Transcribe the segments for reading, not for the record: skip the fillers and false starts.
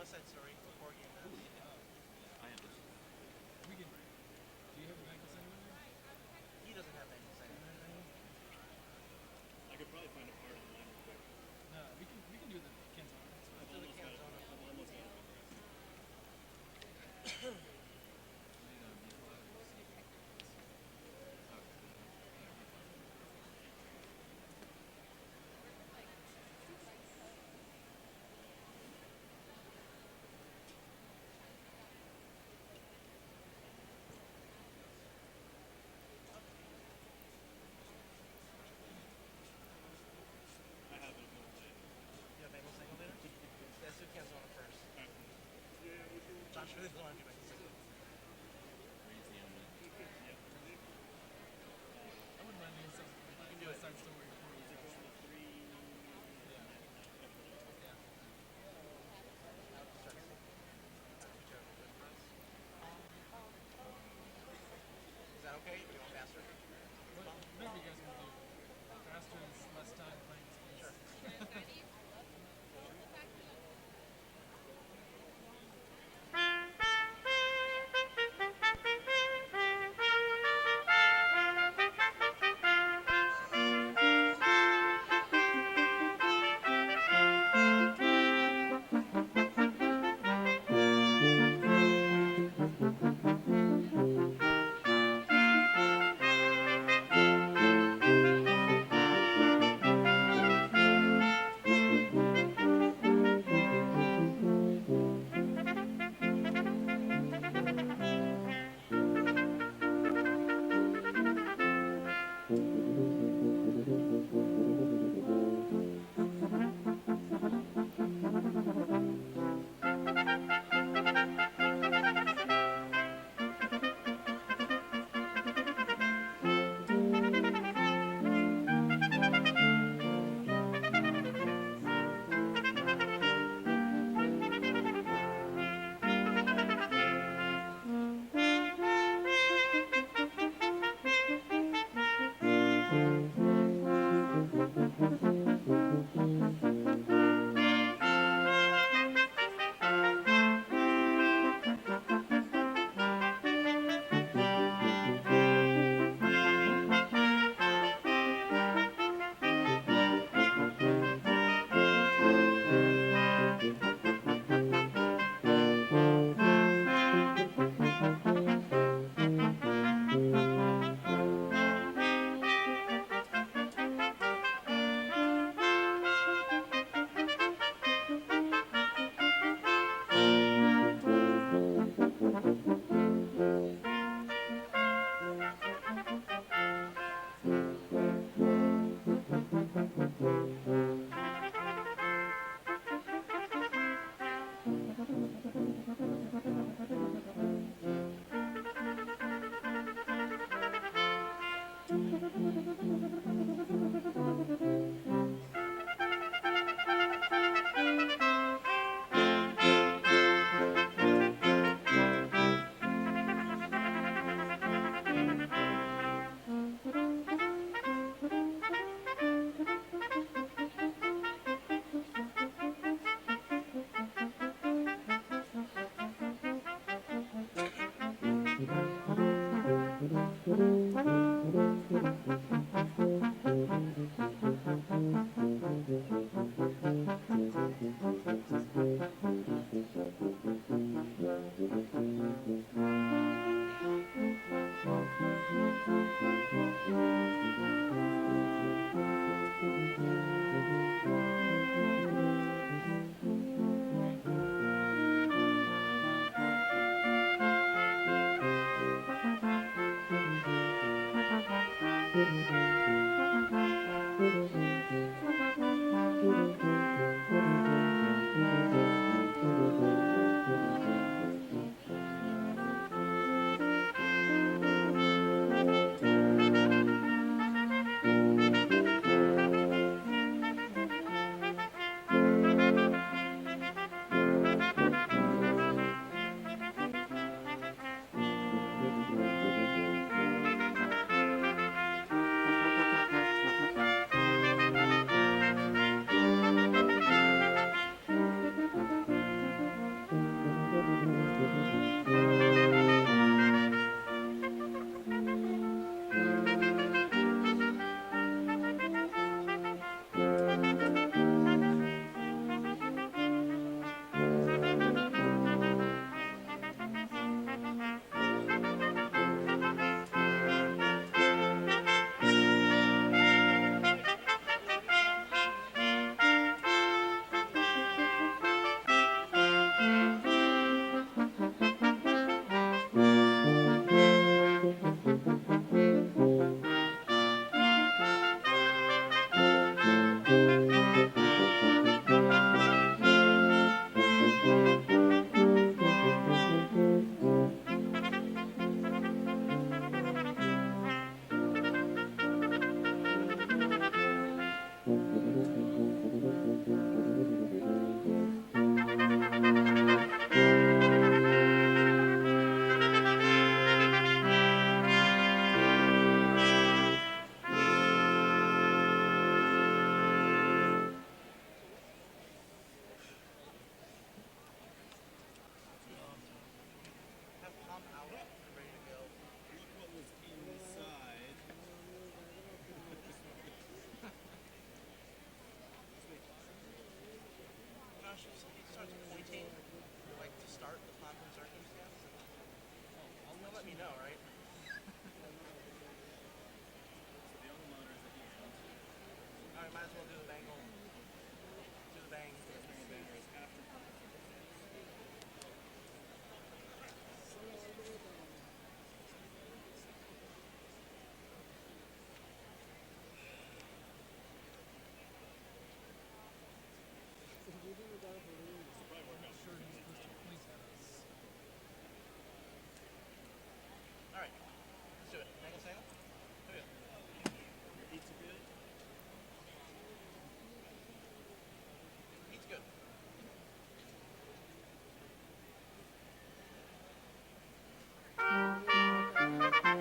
West Side Story before you and I am. We can. Do you have a bank sign with you? he doesn't have anything to say. I could probably find a part online real quick. No, we can do the Canzone. I've Do the almost got it. Canzone. I've almost got it memorized. I have it. You have Maple Single later? Let's do Canzone first. Josh really don't want to do Maple Single. I wouldn't mind doing something from my West Side Story before you guys. Is that okay? Do you want faster? Whatever you guys want to do. Faster is less time playing this game. Sure. let me know, right? So the alma mater is at the end. Alright, might as well do the bangle. Do the bang. First Bengal banner is after Commencement Ceremony. This will probably work out Sure, for he's me. supposed to point at us. Alright, let's do it. Bangle sail. Do it. Your heat's good. Heat's good. Yeah.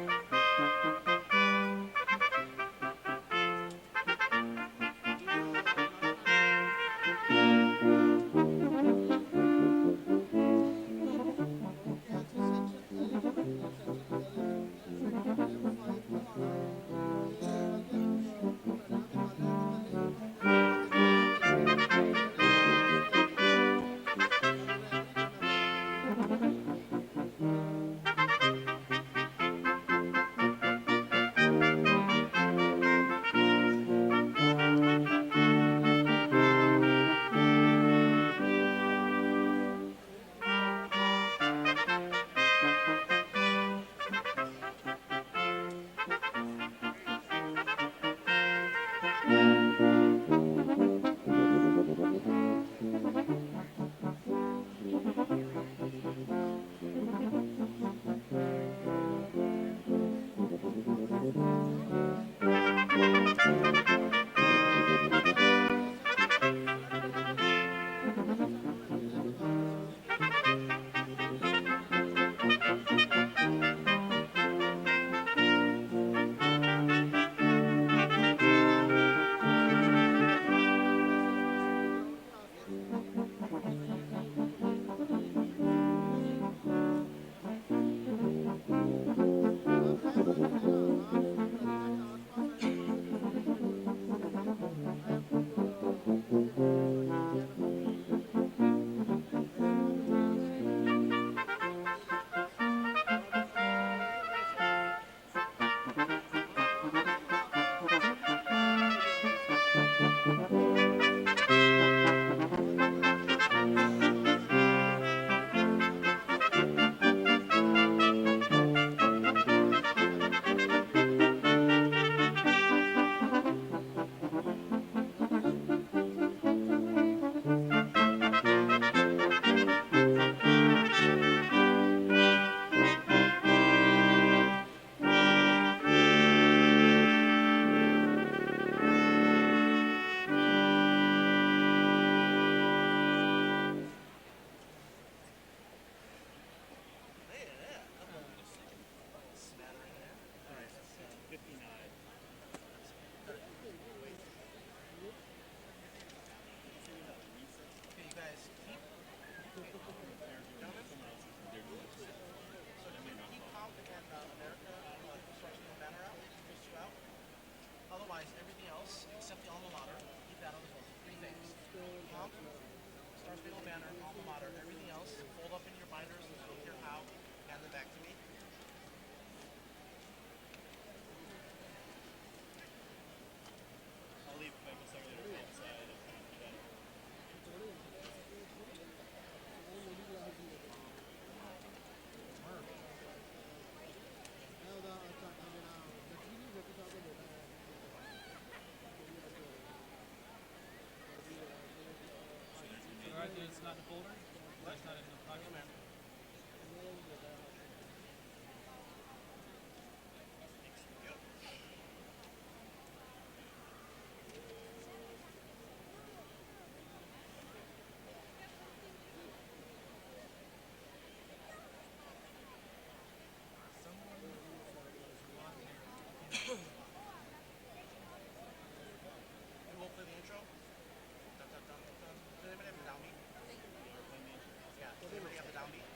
Smattering there. Alright, let's 59. Okay, you guys keep gentlemen. So keep Comp and America Stars Field banner out, those two out. Otherwise, everything else except the alma mater, keep that on the phone. Three things. Comp, Stars Field banner, alma mater, everything else, fold up in your binders, I don't care how, hand them back to me. I'll leave Bengal Secretary outside and do that. Alright, dude, it's not in the folder. It's not in the pocket. Come here. Go. And we'll play the intro. Dun, dun, dun, dun. Does anybody have the downbeat? Yeah. Does anybody have the downbeat?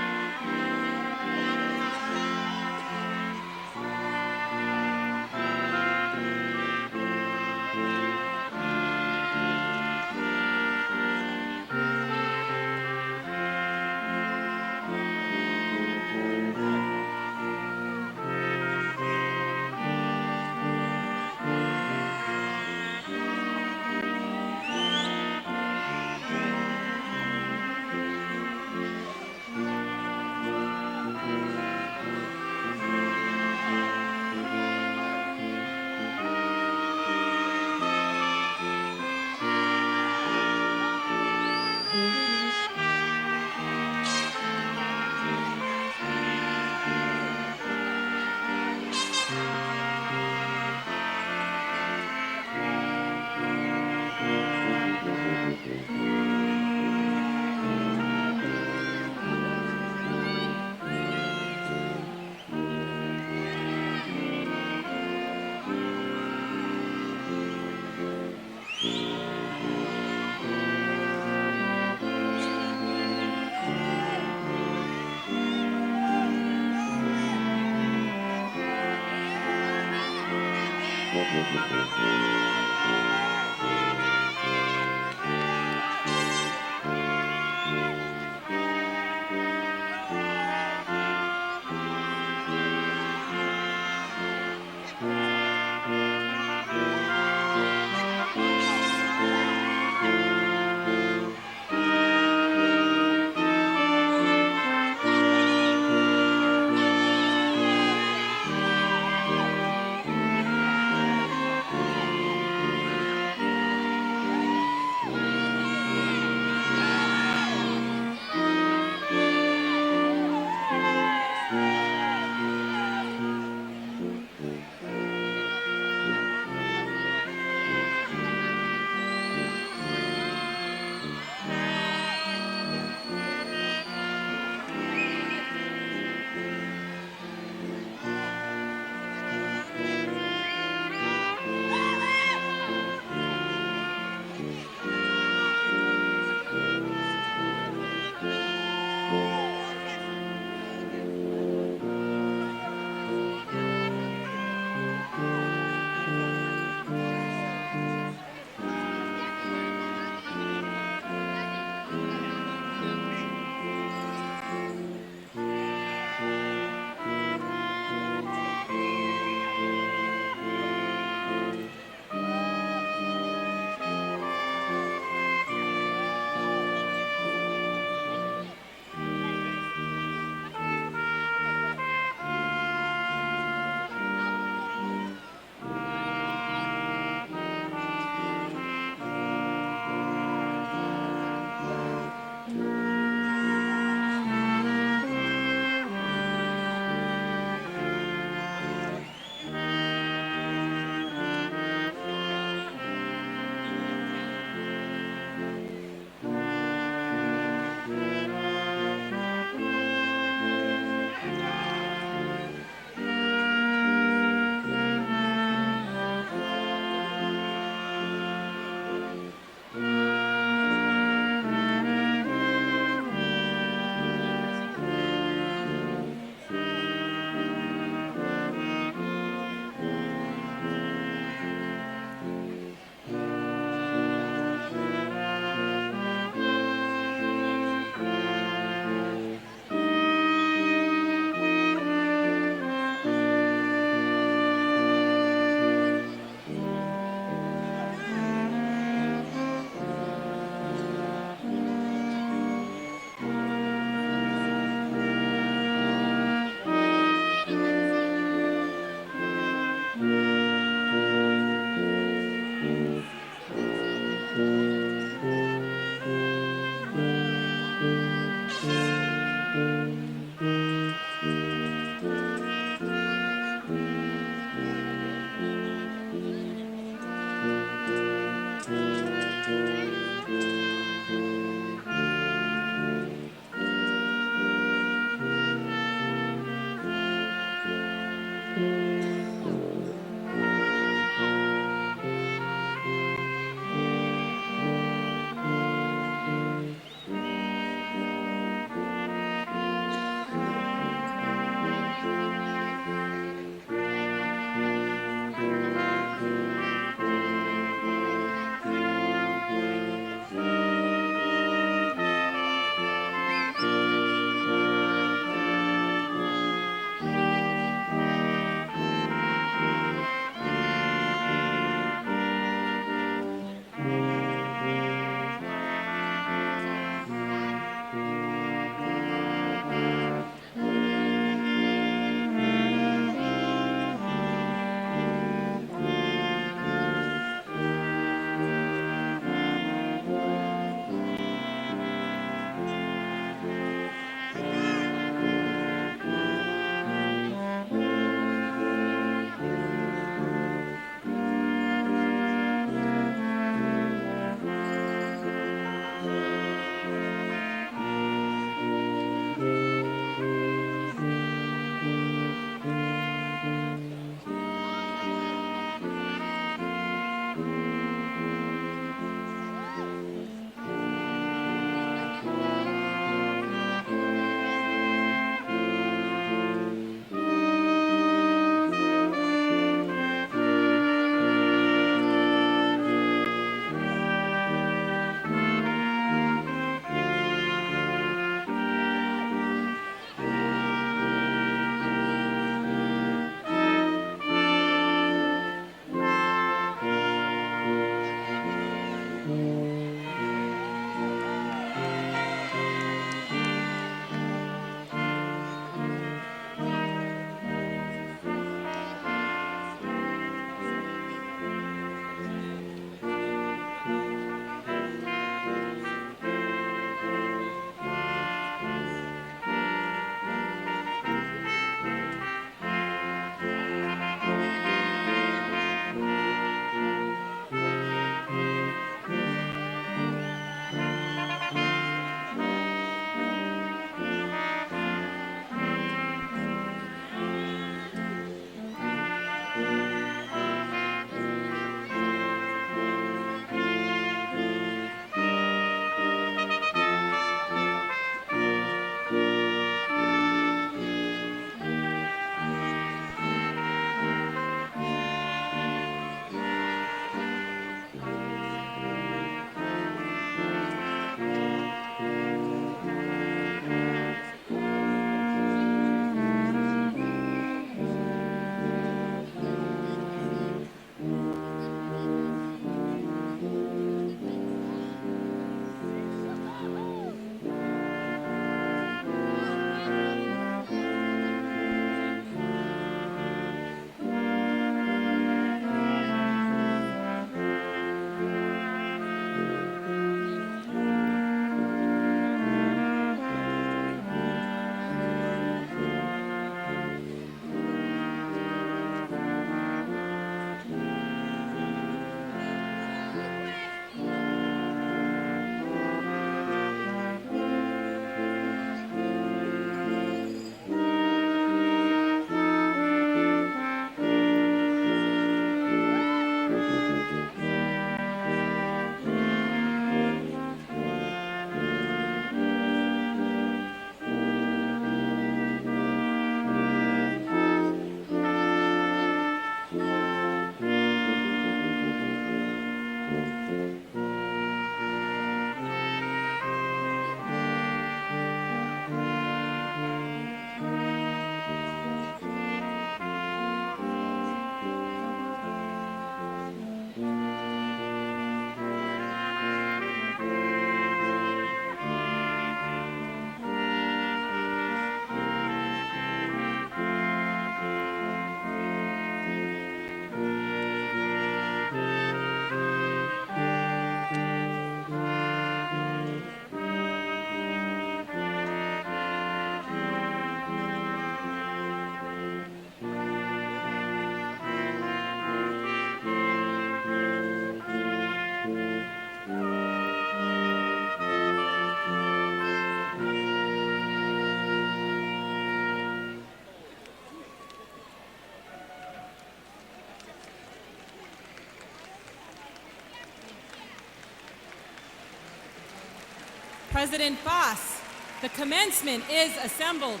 President Foss, the commencement is assembled.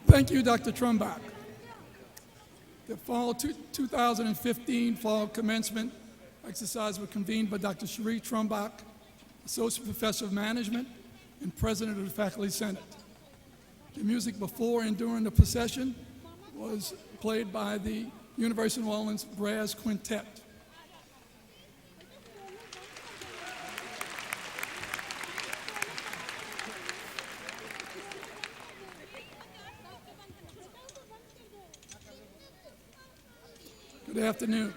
Thank you, Dr. Trumbach. The fall 2015 fall commencement exercise was convened by Dr. Cherie Trumbach, Associate Professor of Management and President of the Faculty Senate. The music before and during the procession was played by the University of New Orleans Brass Quintet. Good afternoon.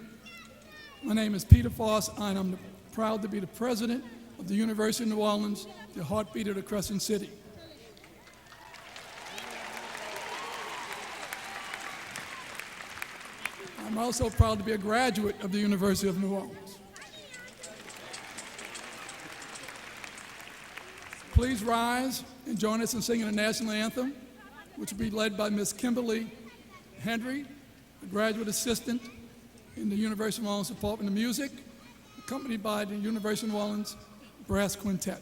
My name is Peter Foss, and I'm proud to be the president of the University of New Orleans, the heartbeat of the Crescent City. I'm also proud to be a graduate of the University of New Orleans. Please rise and join us in singing the national anthem, which will be led by Ms. Kimberly Henry, a graduate assistant in the University of New Orleans Department of Music, accompanied by the University of New Orleans Brass Quintet.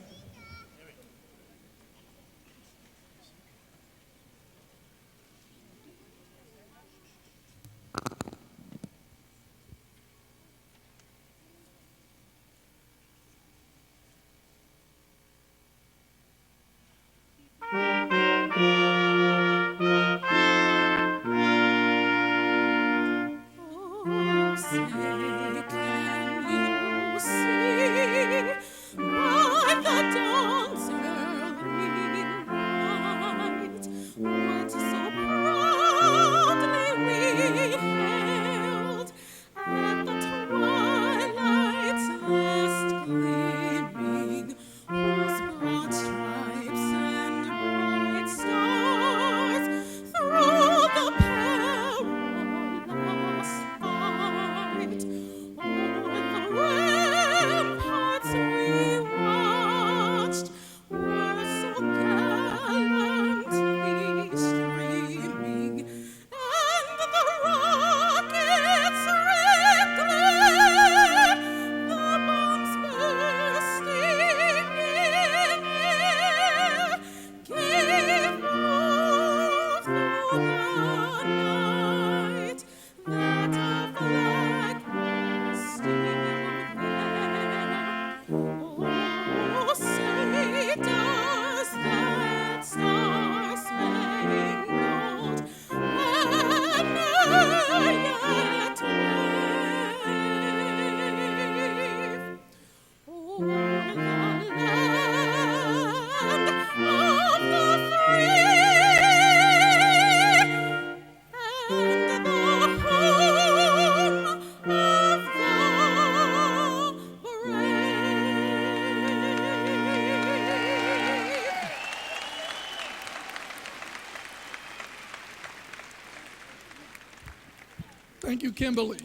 Thank you, Kimberly.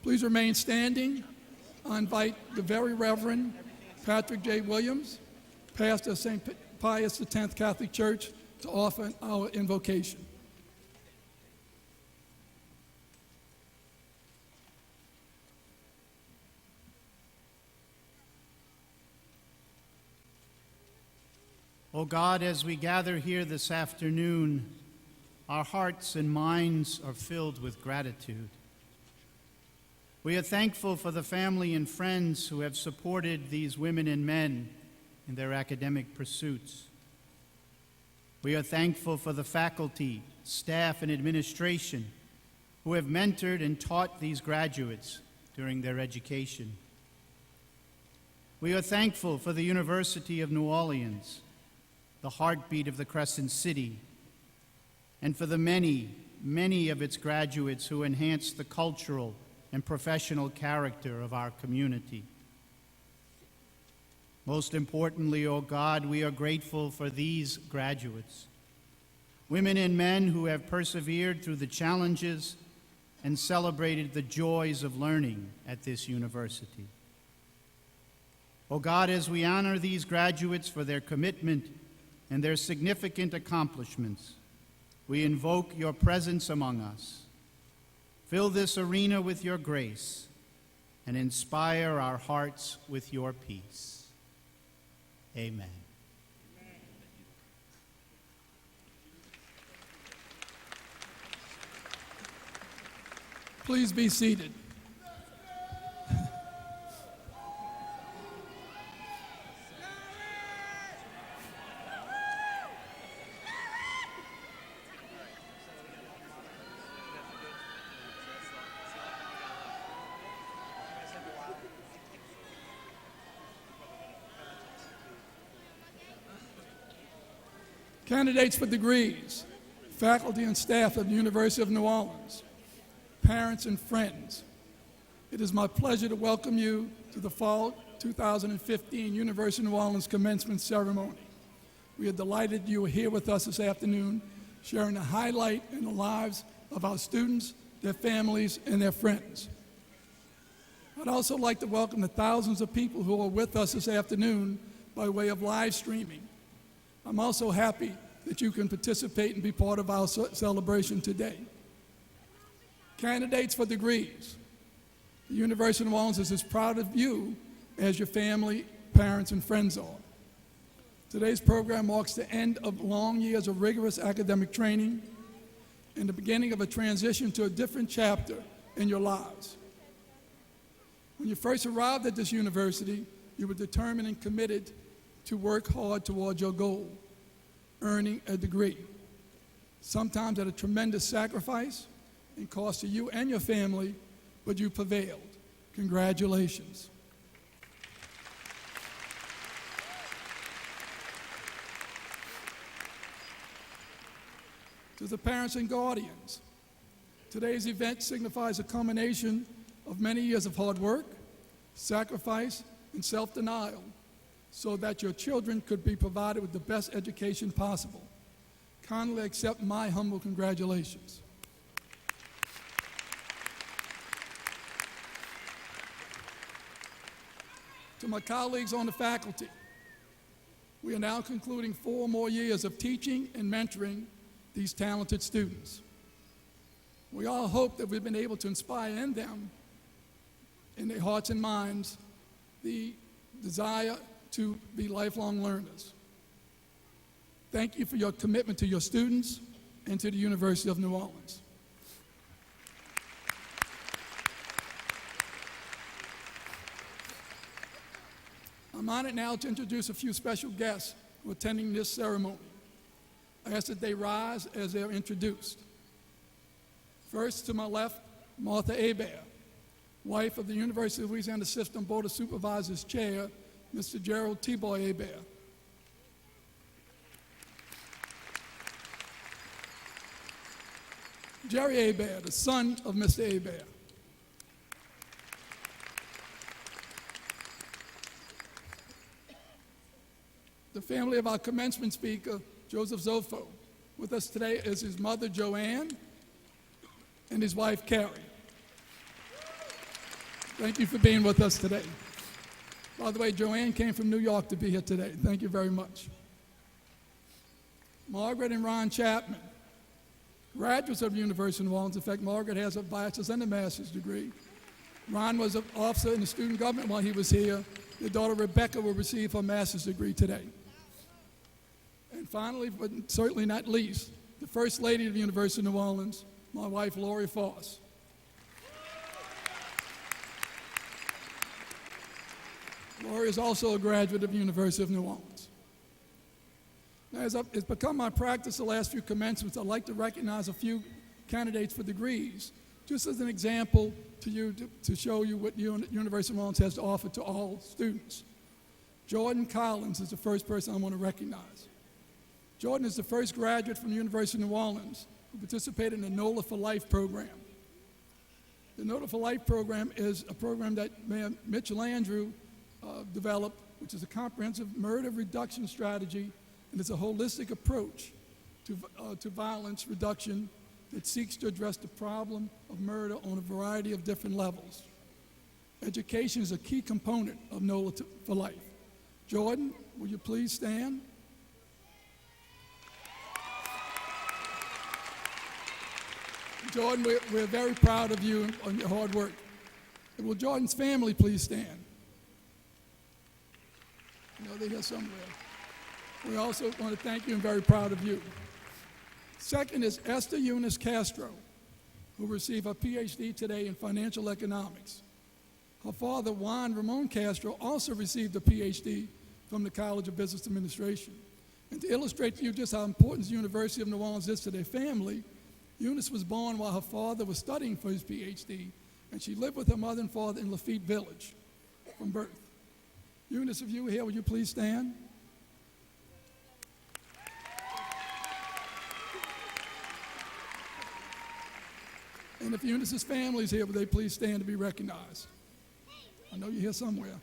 Please remain standing. I invite the Very Reverend Patrick J. Williams, pastor of St. Pius X Catholic Church, to offer our invocation. O God, as we gather here this afternoon, our hearts and minds are filled with gratitude. We are thankful for the family and friends who have supported these women and men in their academic pursuits. We are thankful for the faculty, staff, and administration who have mentored and taught these graduates during their education. We are thankful for the University of New Orleans, the heartbeat of the Crescent City, and for the many, many of its graduates who enhance the cultural and professional character of our community. Most importantly, O God, we are grateful for these graduates, women and men who have persevered through the challenges and celebrated the joys of learning at this university. O God, as we honor these graduates for their commitment and their significant accomplishments, we invoke your presence among us. Fill this arena with your grace and inspire our hearts with your peace. Amen. Please be seated. Candidates for degrees, faculty and staff of the University of New Orleans, parents and friends, it is my pleasure to welcome you to the Fall 2015 University of New Orleans Commencement Ceremony. We are delighted you are here with us this afternoon, sharing the highlight in the lives of our students, their families, and their friends. I'd also like to welcome the thousands of people who are with us this afternoon by way of live streaming. I'm also happy that you can participate and be part of our celebration today. Candidates for degrees. The University of New Orleans is as proud of you as your family, parents, and friends are. Today's program marks the end of long years of rigorous academic training and the beginning of a transition to a different chapter in your lives. When you first arrived at this university, you were determined and committed to work hard towards your goal, earning a degree, sometimes at a tremendous sacrifice and cost to you and your family, but you prevailed. Congratulations. To the parents and guardians, today's event signifies a culmination of many years of hard work, sacrifice, and self-denial so that your children could be provided with the best education possible. Kindly accept my humble congratulations. To my colleagues on the faculty, we are now concluding 4 more years of teaching and mentoring these talented students. We all hope that we've been able to inspire in them, in their hearts and minds, the desire to be lifelong learners. Thank you for your commitment to your students and to the University of New Orleans. I'm honored now to introduce a few special guests who are attending this ceremony. I ask that they rise as they're introduced. First, to my left, Martha Hebert, wife of the University of Louisiana System Board of Supervisors Chair, Mr. Gerald T-Boy Hebert. Jerry Hebert, the son of Mr. Hebert. The family of our commencement speaker, Joseph Zofo. With us today is his mother, Joanne, and his wife, Carrie. Thank you for being with us today. By the way, Joanne came from New York to be here today. Thank you very much. Margaret and Ron Chapman, graduates of the University of New Orleans. In fact, Margaret has a bachelor's and a master's degree. Ron was an officer in the student government while he was here. Their daughter, Rebecca, will receive her master's degree today. And finally, but certainly not least, the First Lady of the University of New Orleans, my wife, Lori Foss. Lori is also a graduate of the University of New Orleans. Now, as it's become my practice the last few commencements, I'd like to recognize a few candidates for degrees, just as an example to you, to show you what University of New Orleans has to offer to all students. Jordan Collins is the first person I want to recognize. Jordan is the first graduate from the University of New Orleans who participated in the NOLA for Life program. The NOLA for Life program is a program that Mayor Mitch Landrieu developed, which is a comprehensive murder reduction strategy, and it's a holistic approach to violence reduction that seeks to address the problem of murder on a variety of different levels. Education is a key component of NOLA for Life. Jordan, will you please stand? Jordan, we're very proud of you and your hard work. And will Jordan's family please stand? I know they're here somewhere. We also want to thank you and very proud of you. Second is Esther Eunice Castro, who received her PhD today in financial economics. Her father, Juan Ramon Castro, also received a PhD from the College of Business Administration. And to illustrate to you just how important the University of New Orleans is to their family, Eunice was born while her father was studying for his PhD, and she lived with her mother and father in Lafitte Village from birth. Eunice, if you were here, would you please stand? And if Eunice's family is here, would they please stand to be recognized? I know you're here somewhere.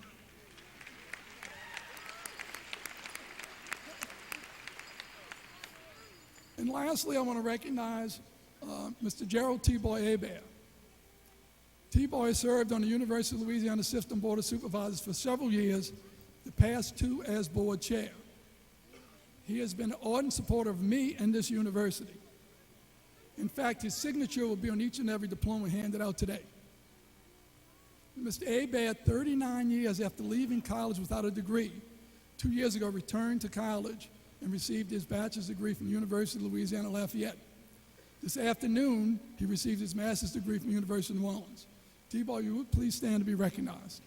And lastly, I want to recognize Mr. Gerald T-Boy Hebert. T-Boy served on the University of Louisiana System Board of Supervisors for several years, the past 2 as board chair. He has been an ardent supporter of me and this university. In fact, his signature will be on each and every diploma handed out today. Mr. Hebert, 39 years after leaving college without a degree, 2 years ago returned to college and received his bachelor's degree from the University of Louisiana Lafayette. This afternoon, he received his master's degree from the University of New Orleans. T-Boy, you would please stand to be recognized.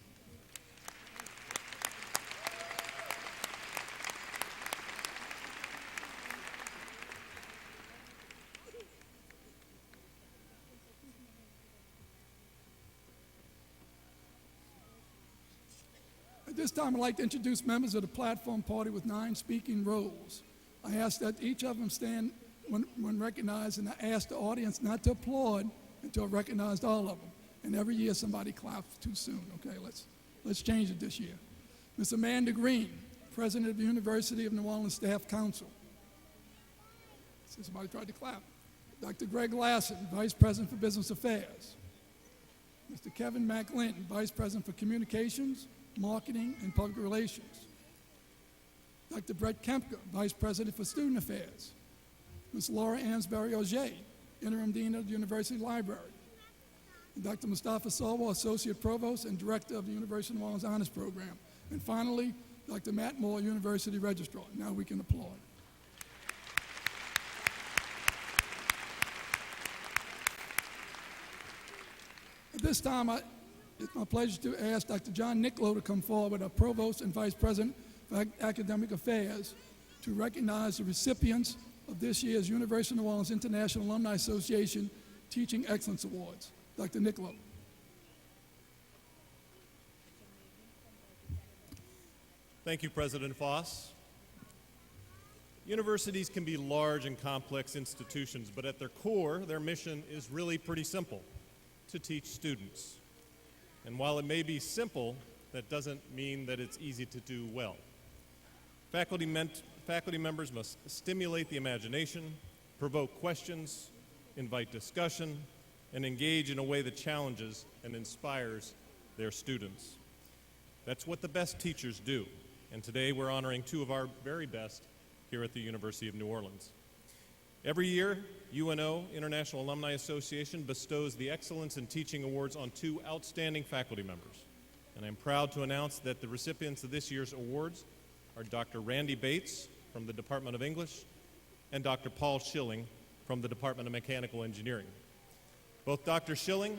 At this time, I'd like to introduce members of the platform party with 9 speaking roles. I ask that each of them stand when recognized, and I ask the audience not to applaud until I've recognized all of them. And every year somebody claps too soon. Okay, let's change it this year. Ms. Amanda Green, President of the University of New Orleans Staff Council. See, somebody tried to clap. Dr. Greg Lassen, Vice President for Business Affairs. Mr. Kevin McLinton, Vice President for Communications, Marketing, and Public Relations. Dr. Brett Kempker, Vice President for Student Affairs. Ms. Laura Ansbury-Auger, Interim Dean of the University Library. And Dr. Mustafa Salwa, Associate Provost and Director of the University of New Orleans Honors Program. And finally, Dr. Matt Moore, University Registrar. Now we can applaud. At this time, it's my pleasure to ask Dr. John Nicklow to come forward, our Provost and Vice President for Academic Affairs, to recognize the recipients of this year's University of New Orleans International Alumni Association Teaching Excellence Awards. Dr. Nicklow. Thank you, President Foss. Universities can be large and complex institutions, but at their core, their mission is really pretty simple: to teach students. And while it may be simple, that doesn't mean that it's easy to do well. Faculty members must stimulate the imagination, provoke questions, invite discussion, and engage in a way that challenges and inspires their students. That's what the best teachers do, and today we're honoring 2 of our very best here at the University of New Orleans. Every year, UNO, International Alumni Association, bestows the Excellence in Teaching Awards on 2 outstanding faculty members. And I'm proud to announce that the recipients of this year's awards are Dr. Randy Bates from the Department of English and Dr. Paul Schilling from the Department of Mechanical Engineering. Both Dr. Schilling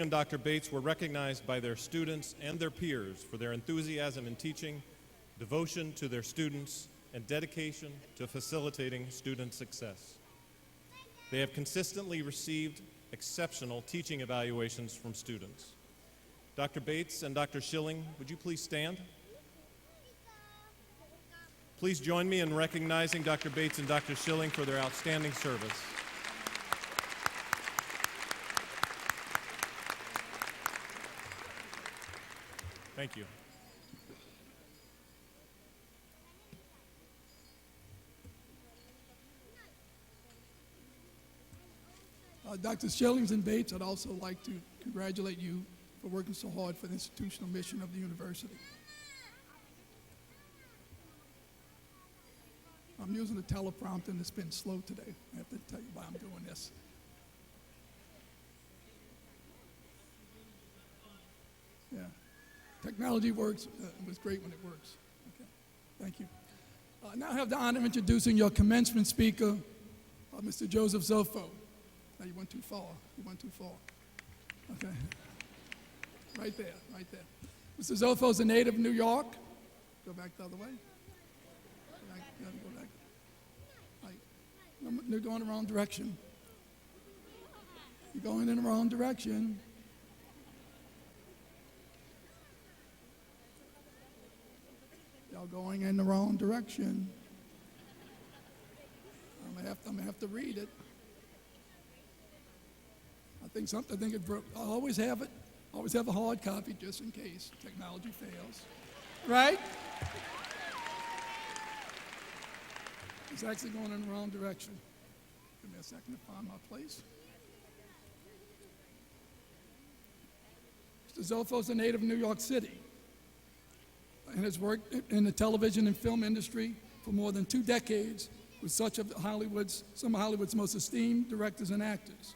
and Dr. Bates were recognized by their students and their peers for their enthusiasm in teaching, devotion to their students, and dedication to facilitating student success. They have consistently received exceptional teaching evaluations from students. Dr. Bates and Dr. Schilling, would you please stand? Please join me in recognizing Dr. Bates and Dr. Schilling for their outstanding service. Thank you. Dr. Schillings and Bates, I'd also like to congratulate you for working so hard for the institutional mission of the university. I'm using the teleprompter and it's been slow today. I have to tell you why I'm doing this. Yeah. Technology works. It was great when it works. Okay. Thank you. Now I have the honor of introducing your commencement speaker, Mr. Joseph Zofo. Now you went too far. You went too far. Okay. Right there, right there. Mr. Zofo is a native of New York. Go back the other way. Go back, you gotta go back. Right. No, you're going the wrong direction. You're going in the wrong direction. Y'all going in the wrong direction. I'm gonna have to read it. I think it broke. I always have it. Always have a hard copy just in case technology fails. Right? It's actually going in the wrong direction. Give me a second to find my place. Mr. Zofo is a native of New York City and has worked in the television and film industry for more than 2 decades with some of Hollywood's most esteemed directors and actors.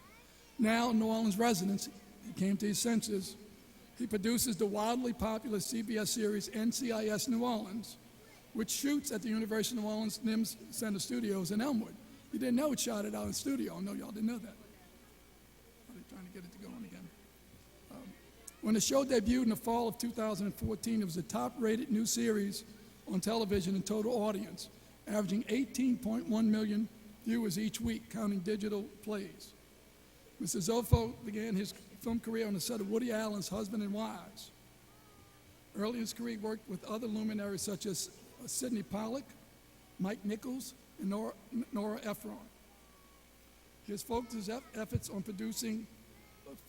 Now a New Orleans resident, he came to his senses. He produces the wildly popular CBS series NCIS New Orleans, which shoots at the University of New Orleans NIMS Center Studios in Elmwood. You didn't know it shot it out in studio. No, y'all didn't know that. I'm trying to get it to go on again. When the show debuted in the fall of 2014, it was the top-rated new series on television in total audience, averaging 18.1 million viewers each week, counting digital plays. Mr. Zofo began his film career on the set of Woody Allen's Husband and Wives. Early in his career, he worked with other luminaries such as Sidney Pollack, Mike Nichols, and Nora Ephron. He has focused his efforts on producing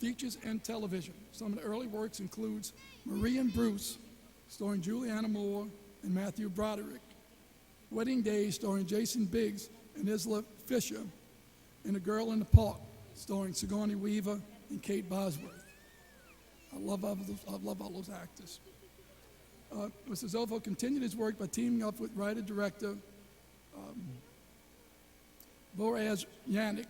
features and television. Some of the early works includes Marie and Bruce, starring Juliana Moore and Matthew Broderick, Wedding Days, starring Jason Biggs and Isla Fisher, and A Girl in the Park, starring Sigourney Weaver and Kate Bosworth. I love all those actors. Mr. Zofo continued his work by teaming up with writer-director Boaz Yannick,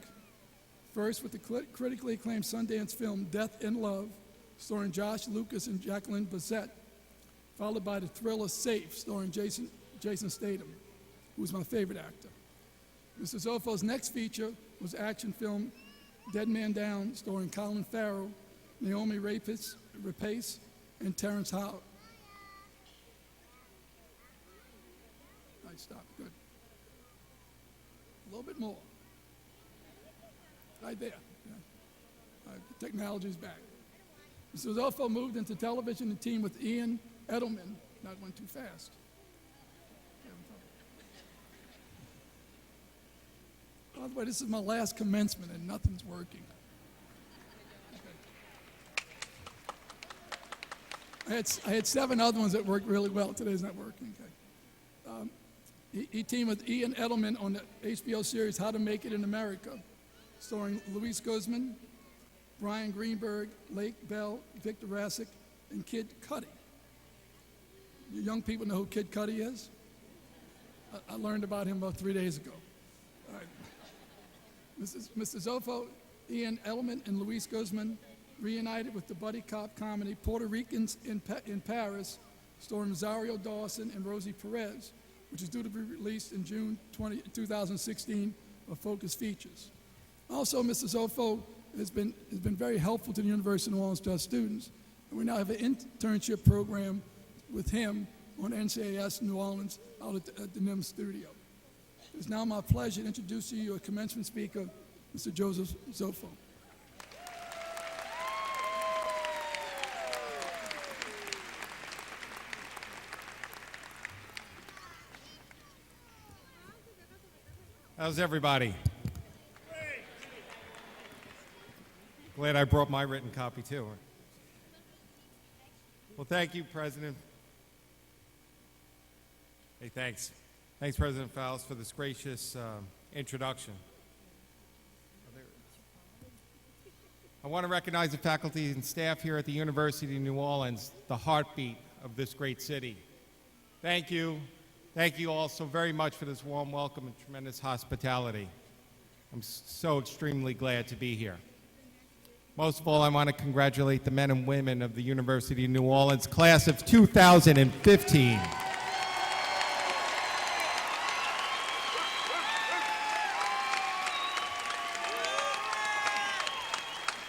first with the critically acclaimed Sundance film Death in Love, starring Josh Lucas and Jacqueline Bisset, followed by the thriller Safe, starring Jason Statham, who was my favorite actor. Mr. Zofo's next feature was action film Dead Man Down, starring Colin Farrell, Naomi Rapace, and Terrence Howard. Nice, stop, good. A little bit more. Right there. Yeah. The technology's back. Mr. Zofo moved into television and teamed with Ian Edelman. That went too fast. By the way, this is my last commencement and nothing's working. Okay. I had 7 other ones that worked really well. Today's not working. Okay. He teamed with Ian Edelman on the HBO series How to Make It in America, starring Luis Guzman, Brian Greenberg, Lake Bell, Victor Rassick, and Kid Cudi. You young people know who Kid Cudi is? I learned about him about 3 days ago. All right. Mr. Zofo, Ian Edelman, and Luis Guzman reunited with the buddy cop comedy Puerto Ricans in Paris, starring Rosario Dawson and Rosie Perez, which is due to be released in June 2016 of Focus Features. Also, Mr. Zofo has been very helpful to the University of New Orleans, to our students, and we now have an internship program with him on NCIS New Orleans out at the NIMS studio. It's now my pleasure to introduce to you a commencement speaker, Mr. Joseph Zofo. How's everybody? Glad I brought my written copy too. Well, thank you, President. Hey, thanks. Thanks, President Fowles, for this gracious introduction. I want to recognize the faculty and staff here at the University of New Orleans, the heartbeat of this great city. Thank you Thank you all so very much for this warm welcome and tremendous hospitality. I'm so extremely glad to be here. Most of all, I want to congratulate the men and women of the University of New Orleans class of 2015.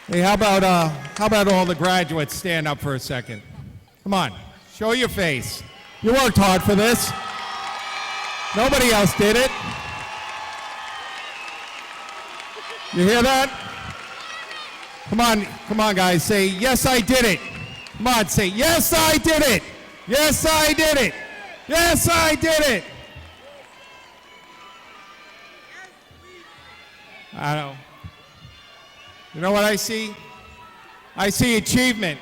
Hey, how about all the graduates stand up for a second? Come on, show your face. You worked hard for this. Nobody else did it. You hear that? Come on, guys. Say, yes, I did it. Come on, say, yes, I did it. Yes, I did it. Yes, I did it. I know. You know what I see? I see achievement.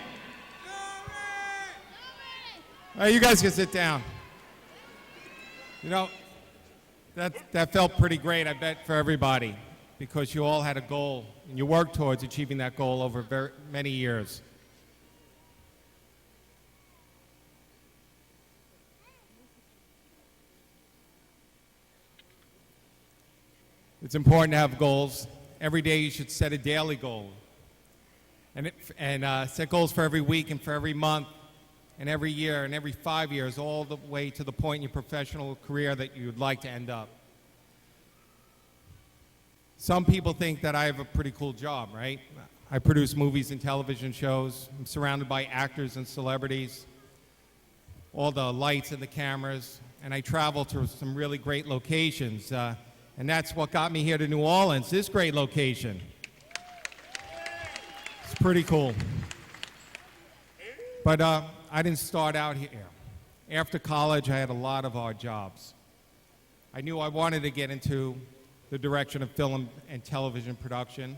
You guys can sit down. You know, that felt pretty great, I bet, for everybody, because you all had a goal, and you worked towards achieving that goal over many years. It's important to have goals. Every day you should set a daily goal, and set goals for every week and for every month and every year and every 5 years, all the way to the point in your professional career that you'd like to end up. Some people think that I have a pretty cool job, right? I produce movies and television shows. I'm surrounded by actors and celebrities, all the lights and the cameras, and I travel to some really great locations. And that's what got me here to New Orleans, this great location. It's pretty cool. But I didn't start out here. After college, I had a lot of odd jobs. I knew I wanted to get into the direction of film and television production,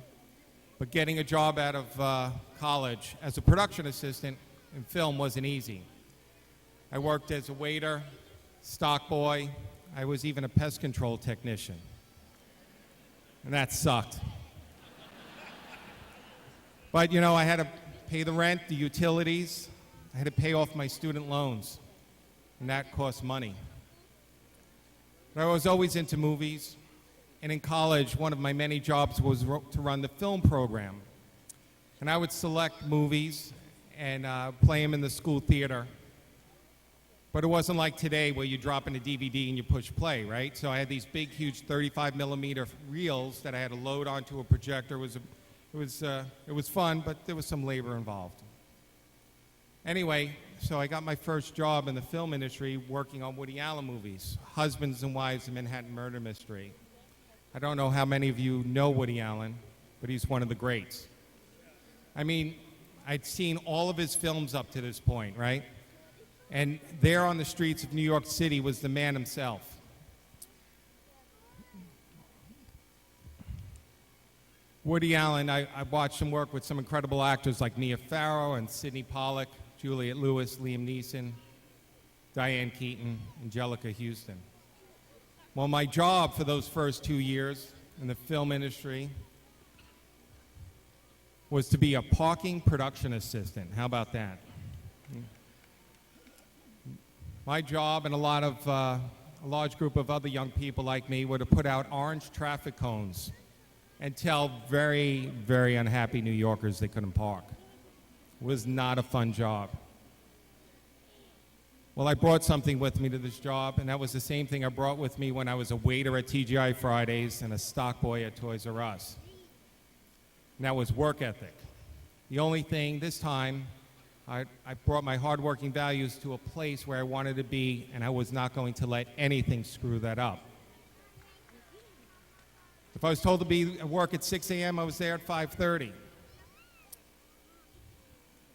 but getting a job out of college as a production assistant in film wasn't easy. I worked as a waiter, stock boy. I was even a pest control technician. And that sucked. But, you know, I had to pay the rent, the utilities. I had to pay off my student loans. And that cost money. But I was always into movies. And in college, one of my many jobs was to run the film program. And I would select movies and play them in the school theater. But it wasn't like today where you drop in a DVD and you push play, right? So I had these big, huge 35 millimeter reels that I had to load onto a projector. It was fun, but there was some labor involved. Anyway, so I got my first job in the film industry working on Woody Allen movies, Husbands and Wives of Manhattan Murder Mystery. I don't know how many of you know Woody Allen, but he's one of the greats. I mean, I'd seen all of his films up to this point, right? And there on the streets of New York City was the man himself. Woody Allen, I watched him work with some incredible actors like Mia Farrow and Sidney Pollack, Juliette Lewis, Liam Neeson, Diane Keaton, Angelica Houston. Well, my job for those first 2 years in the film industry was to be a parking production assistant. How about that? My job and a large group of other young people like me were to put out orange traffic cones and tell very, very unhappy New Yorkers they couldn't park. It was not a fun job. Well, I brought something with me to this job, and that was the same thing I brought with me when I was a waiter at TGI Fridays and a stock boy at Toys R Us. And that was work ethic. The only thing this time, I brought my hardworking values to a place where I wanted to be, and I was not going to let anything screw that up. If I was told to be at work at 6 a.m., I was there at 5:30.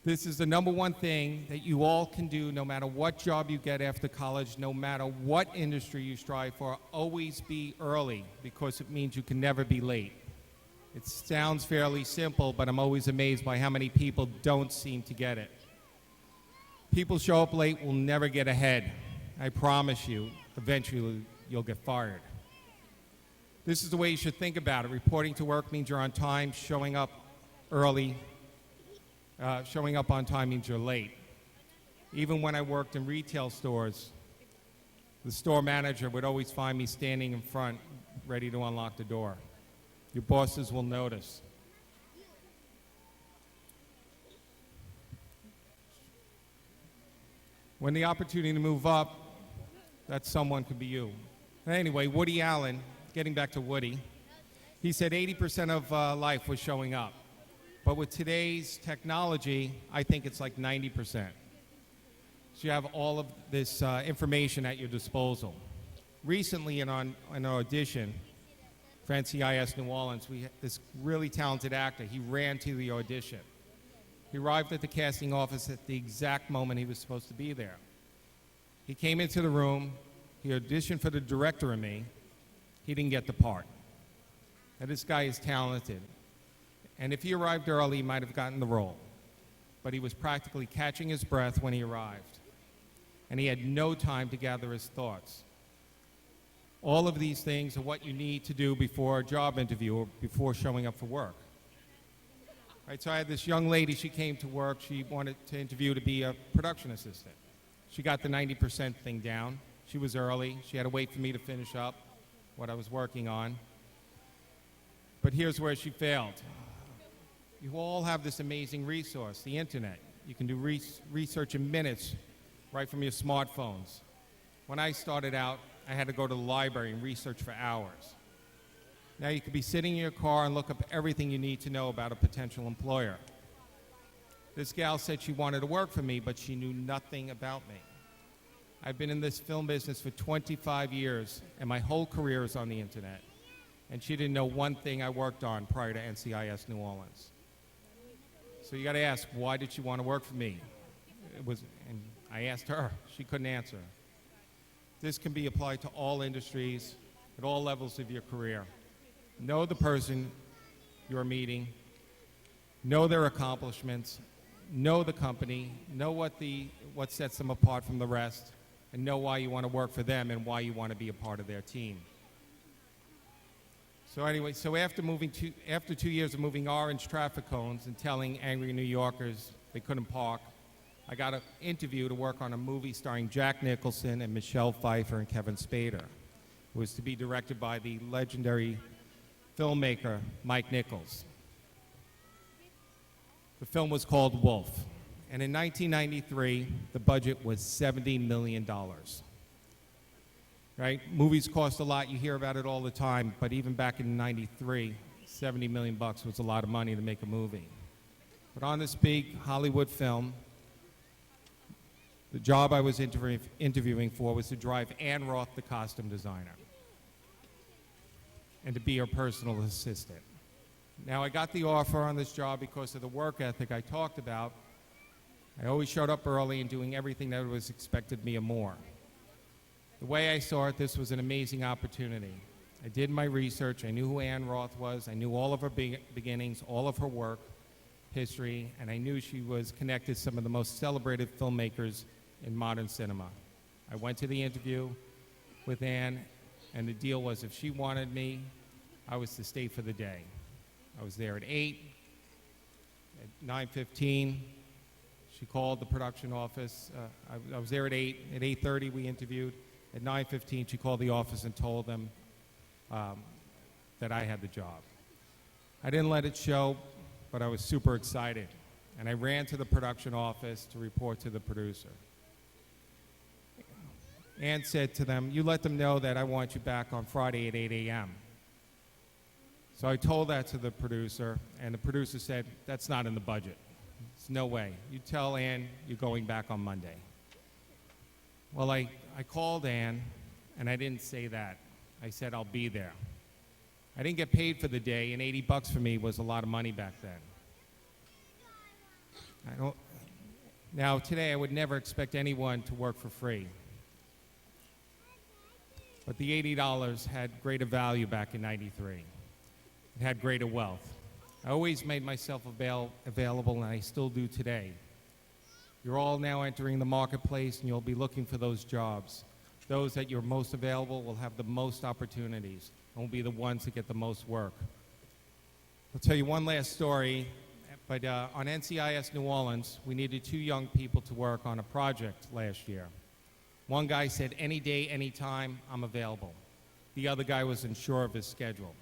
This is the number one thing that you all can do no matter what job you get after college, no matter what industry you strive for. Always be early, because it means you can never be late. It sounds fairly simple, but I'm always amazed by how many people don't seem to get it. People show up late will never get ahead. I promise you, eventually you'll get fired. This is the way you should think about it. Reporting to work means you're on time. Showing up early, showing up on time means you're late. Even when I worked in retail stores, The store manager would always find me standing in front, ready to unlock the door. Your bosses will notice. When the opportunity to move up, that someone could be you. Anyway, Woody Allen, getting back to Woody, he said 80% of life was showing up. But with today's technology, I think it's like 90%. So you have all of this information at your disposal. Recently, in an audition for NCIS New Orleans, we had this really talented actor. He ran to the audition. He arrived at the casting office at the exact moment he was supposed to be there. He came into the room. He auditioned for the director and me. He didn't get the part. Now, this guy is talented. And if he arrived early, he might have gotten the role. But he was practically catching his breath when he arrived. And he had no time to gather his thoughts. All of these things are what you need to do before a job interview or before showing up for work. Right, so I had this young lady, she came to work. She wanted to interview to be a production assistant. She got the 90% thing down. She was early. She had to wait for me to finish up what I was working on. But here's where she failed. You all have this amazing resource, the internet. You can do research in minutes right from your smartphones. When I started out, I had to go to the library and research for hours. Now you could be sitting in your car and look up everything you need to know about a potential employer. This gal said she wanted to work for me, but she knew nothing about me. I've been in this film business for 25 years, and my whole career is on the internet. And she didn't know one thing I worked on prior to NCIS New Orleans. So you got to ask, why did she want to work for me? And I asked her. She couldn't answer. This can be applied to all industries, at all levels of your career. Know the person you're meeting. Know their accomplishments. Know the company. Know what sets them apart from the rest. And know why you want to work for them and why you want to be a part of their team. So anyway, after 2 years of moving orange traffic cones and telling angry New Yorkers they couldn't park, I got an interview to work on a movie starring Jack Nicholson and Michelle Pfeiffer and Kevin Spader. It was to be directed by the legendary filmmaker Mike Nichols. The film was called Wolf. And in 1993, the budget was $70 million. Right? Movies cost a lot. You hear about it all the time. But even back in 93, $70 million was a lot of money to make a movie. But on this big Hollywood film, the job I was interviewing for was to drive Ann Roth, the costume designer, and to be her personal assistant. Now, I got the offer on this job because of the work ethic I talked about. I always showed up early and doing everything that was expected of me and more. The way I saw it, this was an amazing opportunity. I did my research. I knew who Ann Roth was. I knew all of her beginnings, all of her work, history, and I knew she was connected to some of the most celebrated filmmakers in modern cinema. I went to the interview with Ann, and the deal was if she wanted me, I was to stay for the day. I was there at 8. At 9:15, she called the production office. I was there at 8. At 8:30, we interviewed. At 9:15, she called the office and told them that I had the job. I didn't let it show, but I was super excited. And I ran to the production office to report to the producer. Ann said to them, you let them know that I want you back on Friday at 8 a.m. So I told that to the producer, and the producer said, that's not in the budget. There's no way. You tell Ann you're going back on Monday. Well, I called Ann, and I didn't say that. I said, I'll be there. I didn't get paid for the day, and $80 for me was a lot of money back then. Now, today, I would never expect anyone to work for free. But the $80 had greater value back in '93. It had greater wealth. I always made myself available, and I still do today. You're all now entering the marketplace, and you'll be looking for those jobs. Those that you're most available will have the most opportunities and will be the ones that get the most work. I'll tell you one last story, but on NCIS New Orleans, we needed 2 young people to work on a project last year. One guy said, any day, any time, I'm available. The other guy was unsure of his schedule.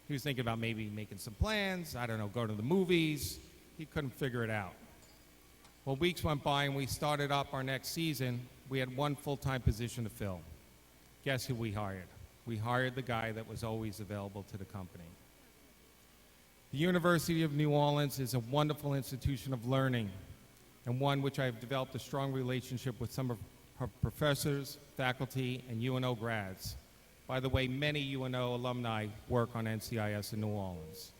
He was thinking about maybe making some plans, I don't know, go to the movies. He couldn't figure it out. Well, weeks went by and we started up our next season. We had one full-time position to fill. Guess who we hired? We hired the guy that was always available to the company. The University of New Orleans is a wonderful institution of learning and one which I have developed a strong relationship with some of her professors, faculty, and UNO grads. By the way, many UNO alumni work on NCIS in New Orleans,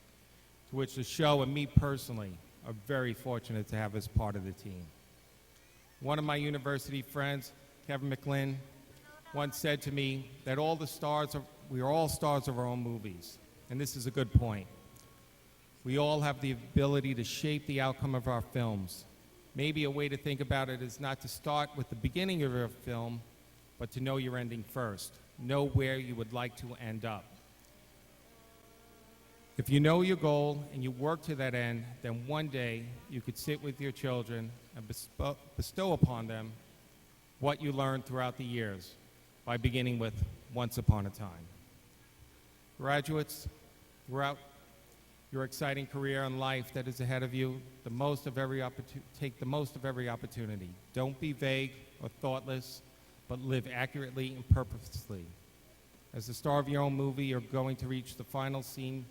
to which the show and me personally are very fortunate to have as part of the team. One of my university friends, Kevin McLean, once said to me that we are all stars of our own movies, and this is a good point. We all have the ability to shape the outcome of our films. Maybe a way to think about it is not to start with the beginning of your film, but to know your ending first. Know where you would like to end up. If you know your goal and you work to that end, then one day you could sit with your children and bestow upon them what you learned throughout the years by beginning with Once Upon a Time. Graduates, throughout your exciting career in life that is ahead of you, take the most of every opportunity. Don't be vague or thoughtless, but live accurately and purposely. As the star of your own movie, you're going to reach the final scene.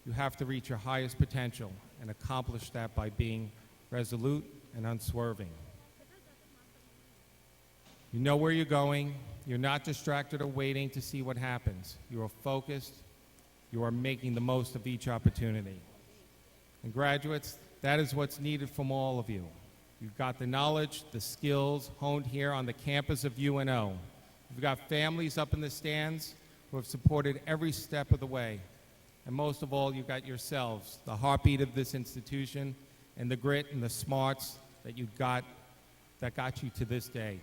You have to reach your highest potential and accomplish that by being resolute and unswerving. You know where you're going. You're not distracted or waiting to see what happens. You are focused. You are making the most of each opportunity. And graduates, that is what's needed from all of you. You've got the knowledge, the skills honed here on the campus of UNO. You've got families up in the stands who have supported every step of the way. And most of all, you've got yourselves, the heartbeat of this institution, and the grit and the smarts that got you to this day.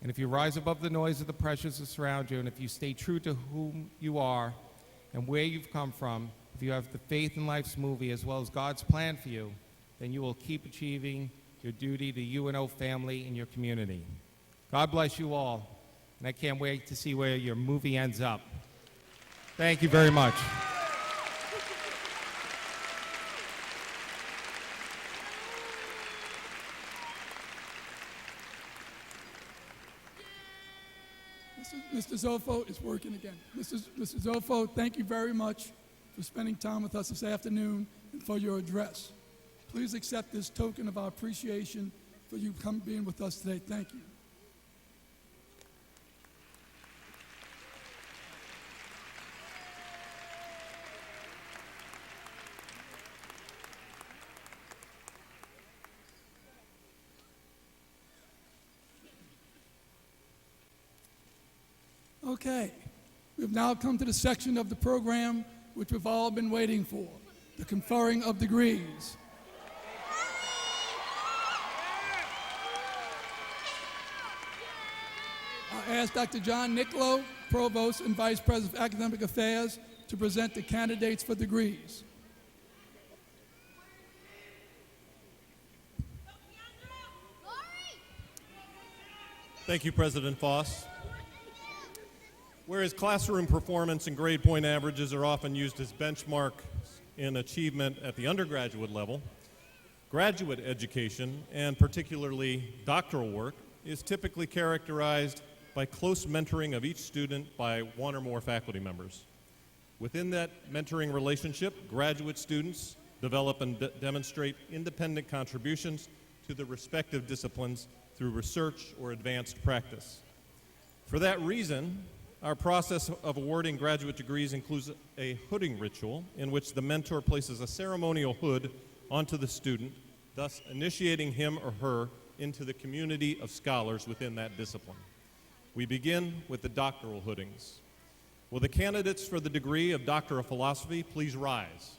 And if you rise above the noise of the pressures that surround you, and if you stay true to whom you are and where you've come from, if you have the faith in life's movie as well as God's plan for you, then you will keep achieving your duty to UNO family and your community. God bless you all, and I can't wait to see where your movie ends up. Thank you very much. Mr. Zolfo is working again. Mr. Zolfo, thank you very much for spending time with us this afternoon and for your address. Please accept this token of our appreciation for you being with us today. Thank you. Okay, we've now come to the section of the program which we've all been waiting for, the conferring of degrees. I ask Dr. John Niccolo, Provost and Vice President of Academic Affairs, to present the candidates for degrees. Thank you, President Foss. Whereas classroom performance and grade point averages are often used as benchmarks in achievement at the undergraduate level, graduate education, and particularly doctoral work, is typically characterized by close mentoring of each student by one or more faculty members. Within that mentoring relationship, graduate students develop and demonstrate independent contributions to the respective disciplines through research or advanced practice. For that reason, our process of awarding graduate degrees includes a hooding ritual in which the mentor places a ceremonial hood onto the student, thus initiating him or her into the community of scholars within that discipline. We begin with the doctoral hoodings. Will the candidates for the degree of Doctor of Philosophy please rise?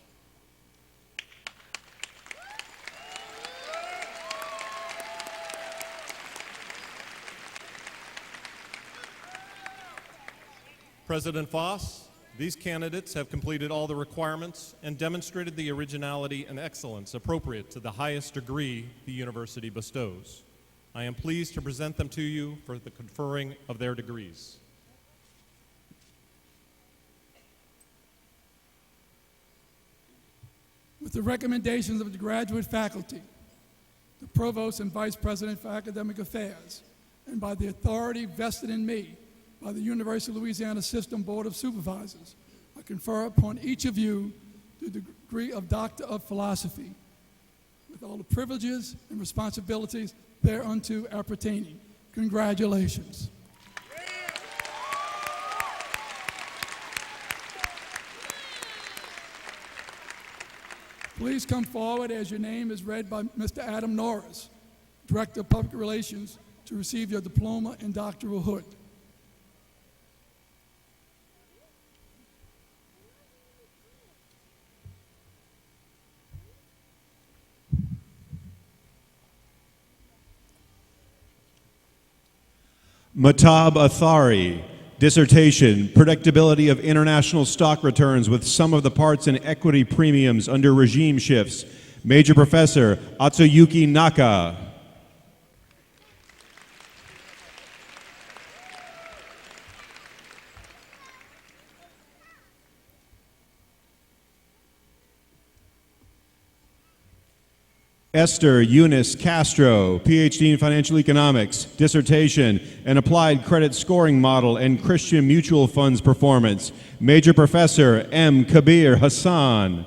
President Foss, these candidates have completed all the requirements and demonstrated the originality and excellence appropriate to the highest degree the university bestows. I am pleased to present them to you for the conferring of their degrees. With the recommendations of the graduate faculty, the Provost and Vice President for Academic Affairs, and by the authority vested in me by the University of Louisiana System Board of Supervisors, I confer upon each of you the degree of Doctor of Philosophy, with all the privileges and responsibilities thereunto appertaining. Congratulations. Please come forward as your name is read by Mr. Adam Norris, Director of Public Relations, to receive your diploma and doctoral hood. Matab Athari, dissertation, predictability of international stock returns with sum of the parts and equity premiums under regime shifts. Major Professor Atsuyuki Naka. Esther Eunice Castro, PhD in Financial Economics, dissertation, an applied credit scoring model and Christian mutual funds performance. Major Professor M. Kabir Hassan.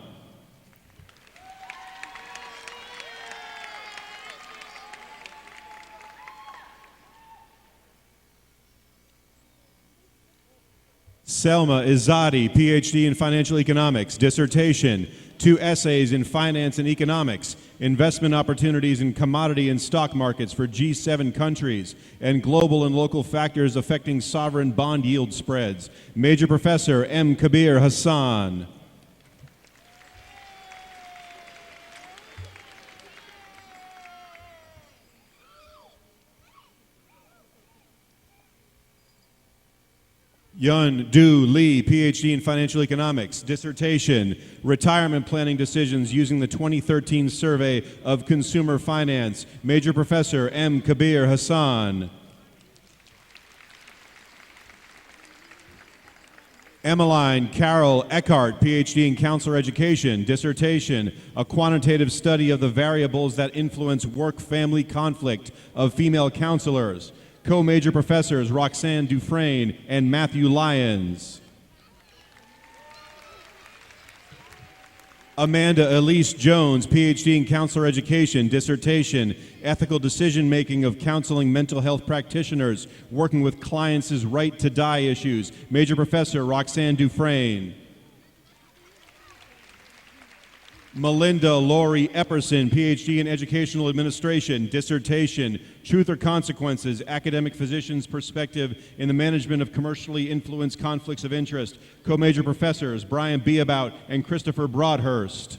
Selma Izzati, PhD in Financial Economics, dissertation, 2 essays in Finance and Economics, investment opportunities in commodity and stock markets for G7 countries, and global and local factors affecting sovereign bond yield spreads. Major Professor M. Kabir Hassan. Yun Du Lee, PhD in Financial Economics, dissertation, retirement planning decisions using the 2013 survey of consumer finance. Major Professor M. Kabir Hassan. Emmeline Carol Eckhart, PhD in Counselor Education, dissertation, a quantitative study of the variables that influence work-family conflict of female counselors. Co-major professors Roxanne Dufresne and Matthew Lyons. Amanda Elise Jones, PhD in Counselor Education, dissertation, ethical decision-making of counseling mental health practitioners working with clients' right to die issues. Major Professor Roxanne Dufresne. Melinda Laurie Epperson, PhD in Educational Administration, dissertation, Truth or Consequences, Academic Physician's Perspective in the Management of Commercially Influenced Conflicts of Interest. Co-major professors Brian Beabout and Christopher Broadhurst.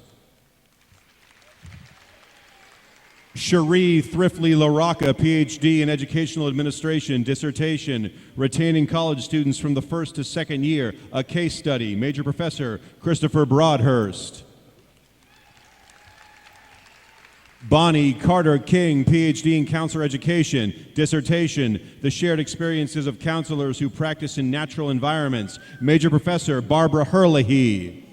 Cherie Thriftley LaRocca, PhD in Educational Administration, dissertation, Retaining College Students from the First to Second Year, a case study. Major Professor Christopher Broadhurst. Bonnie Carter King, PhD in Counselor Education, dissertation, the shared experiences of counselors who practice in natural environments. Major Professor Barbara Herlihy.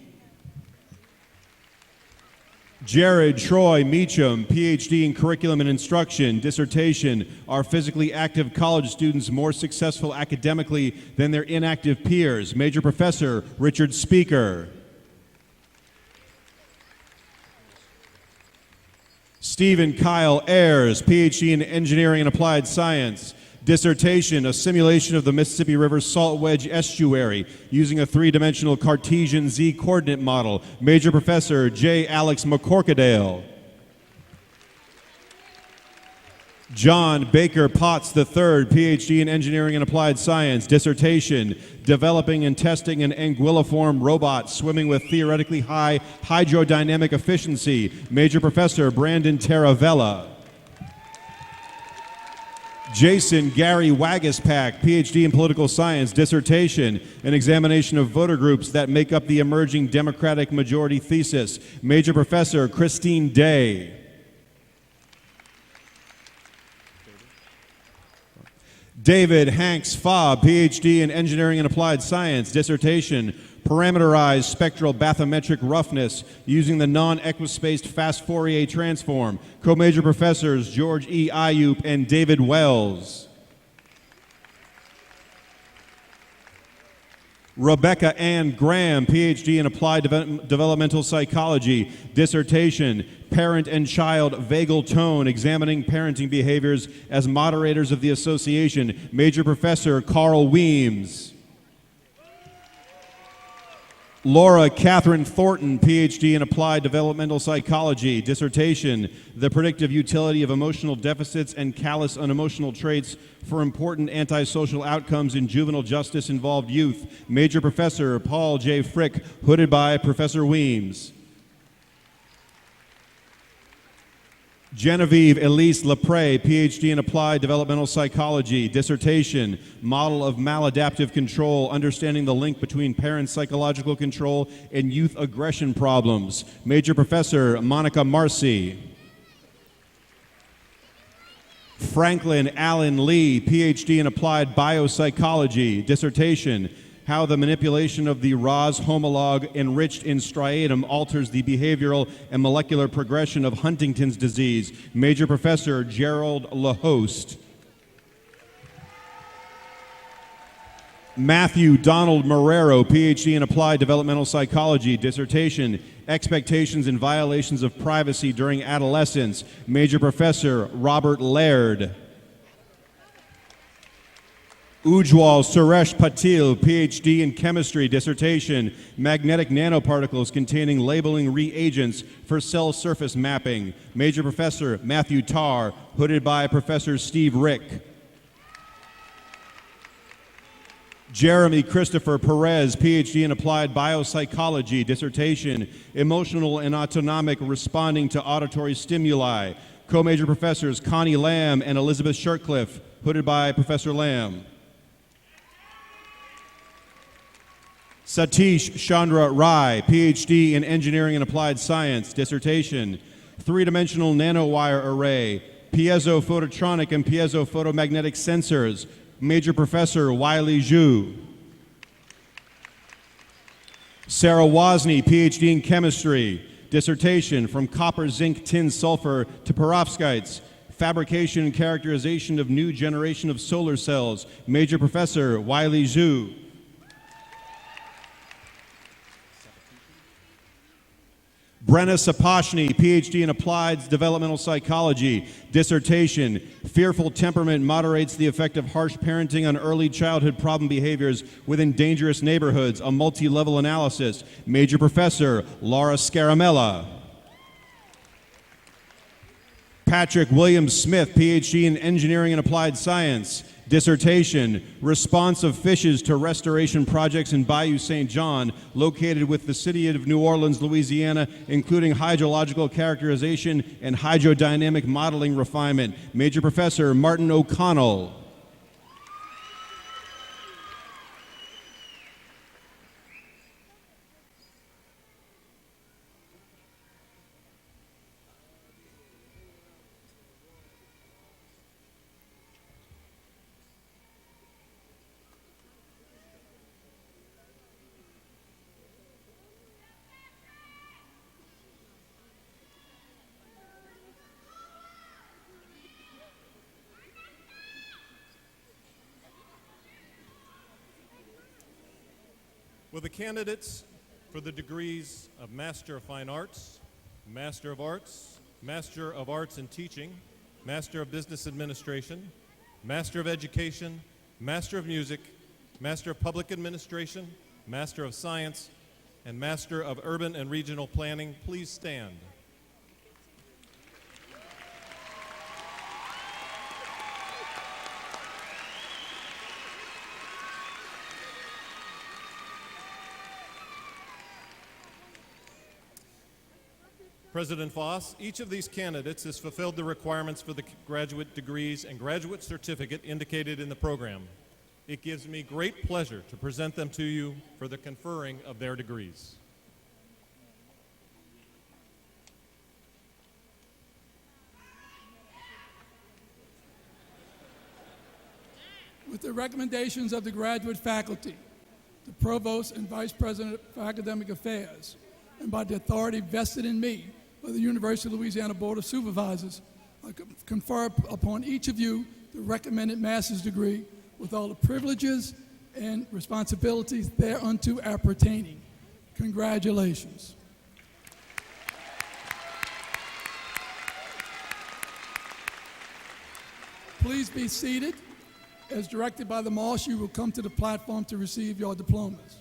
Jared Troy Meacham, PhD in Curriculum and Instruction, dissertation, are physically active college students more successful academically than their inactive peers? Major Professor Richard Speaker. Stephen Kyle Ayers, PhD in Engineering and Applied Science, dissertation, a simulation of the Mississippi River salt wedge estuary using a 3-dimensional Cartesian Z-coordinate model. Major Professor J. Alex McCorkadale. John Baker Potts III, PhD in Engineering and Applied Science, dissertation, developing and testing an anguilliform robot swimming with theoretically high hydrodynamic efficiency. Major Professor Brandon Taravella. Jason Gary Wagispack, PhD in Political Science, dissertation, an examination of voter groups that make up the emerging Democratic majority thesis. Major Professor Christine Day. David Hanks Fobb, PhD in Engineering and Applied Science, dissertation, Parameterized Spectral Bathymetric Roughness using the non-equispaced fast Fourier transform, co-major professors George E. Ayup and David Wells. Rebecca Ann Graham, PhD in Applied Developmental Psychology, dissertation, Parent and Child Vagal Tone, Examining Parenting Behaviors as Moderators of the Association, Major Professor Carl Weems. Laura Catherine Thornton, PhD in Applied Developmental Psychology, dissertation, The Predictive Utility of Emotional Deficits and Callous Unemotional Traits for Important Antisocial Outcomes in Juvenile Justice-Involved Youth, Major Professor Paul J. Frick, hooded by Professor Weems. Genevieve Elise Lepre, PhD in Applied Developmental Psychology, dissertation, Model of Maladaptive Control, Understanding the Link Between Parent Psychological Control and Youth Aggression Problems, Major Professor Monica Marcy. Franklin Allen Lee, PhD in Applied Biopsychology, dissertation, How the Manipulation of the ROS homolog enriched in striatum alters the behavioral and molecular progression of Huntington's disease, Major Professor Gerald LaHost. Matthew Donald Marrero, PhD in Applied Developmental Psychology, dissertation, Expectations and Violations of Privacy During Adolescence, Major Professor Robert Laird. Ujwal Suresh Patil, PhD in Chemistry, dissertation, Magnetic Nanoparticles Containing Labeling Reagents for Cell Surface Mapping, Major Professor Matthew Tarr, hooded by Professor Steve Rick. Jeremy Christopher Perez, PhD in Applied Biopsychology, dissertation, Emotional and Autonomic Responding to Auditory Stimuli, co-major professors Connie Lamb and Elizabeth Shirtcliffe, hooded by Professor Lamb. Satish Chandra Rai, PhD in Engineering and Applied Science, dissertation, Three-Dimensional Nanowire Array, Piezo Phototronic and Piezo Photomagnetic Sensors, Major Professor Wiley Zhu. Sarah Wozni, PhD in Chemistry, dissertation, From Copper, Zinc, Tin, Sulfur to Perovskites, Fabrication and Characterization of New Generation of Solar Cells, Major Professor Wiley Zhu. Brenna Sapochny, PhD in Applied Developmental Psychology, dissertation, Fearful Temperament Moderates the Effect of Harsh Parenting on Early Childhood Problem Behaviors Within Dangerous Neighborhoods, a Multi-Level Analysis, Major Professor Laura Scaramella. Patrick William Smith, PhD in Engineering and Applied Science, dissertation, Response of Fishes to Restoration Projects in Bayou St. John, located with the City of New Orleans, Louisiana, including hydrological characterization and hydrodynamic modeling refinement, Major Professor Martin O'Connell. Will the candidates for the degrees of Master of Fine Arts, Master of Arts, Master of Arts in Teaching, Master of Business Administration, Master of Education, Master of Music, Master of Public Administration, Master of Science, and Master of Urban and Regional Planning please stand? President Foss, each of these candidates has fulfilled the requirements for the graduate degrees and graduate certificate indicated in the program. It gives me great pleasure to present them to you for the conferring of their degrees. with the recommendations of the graduate faculty, the provost and vice president for academic affairs, and by the authority vested in me by the University of Louisiana Board of Supervisors, I confer upon each of you the recommended master's degree with all the privileges and responsibilities thereunto appertaining. Congratulations. Please be seated. As directed by the marshal, you will come to the platform to receive your diplomas.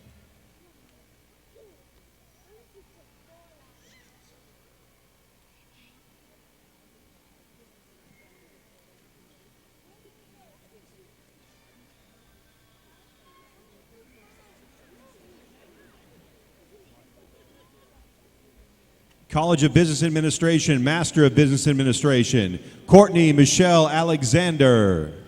College of Business Administration, Master of Business Administration, Courtney Michelle Alexander.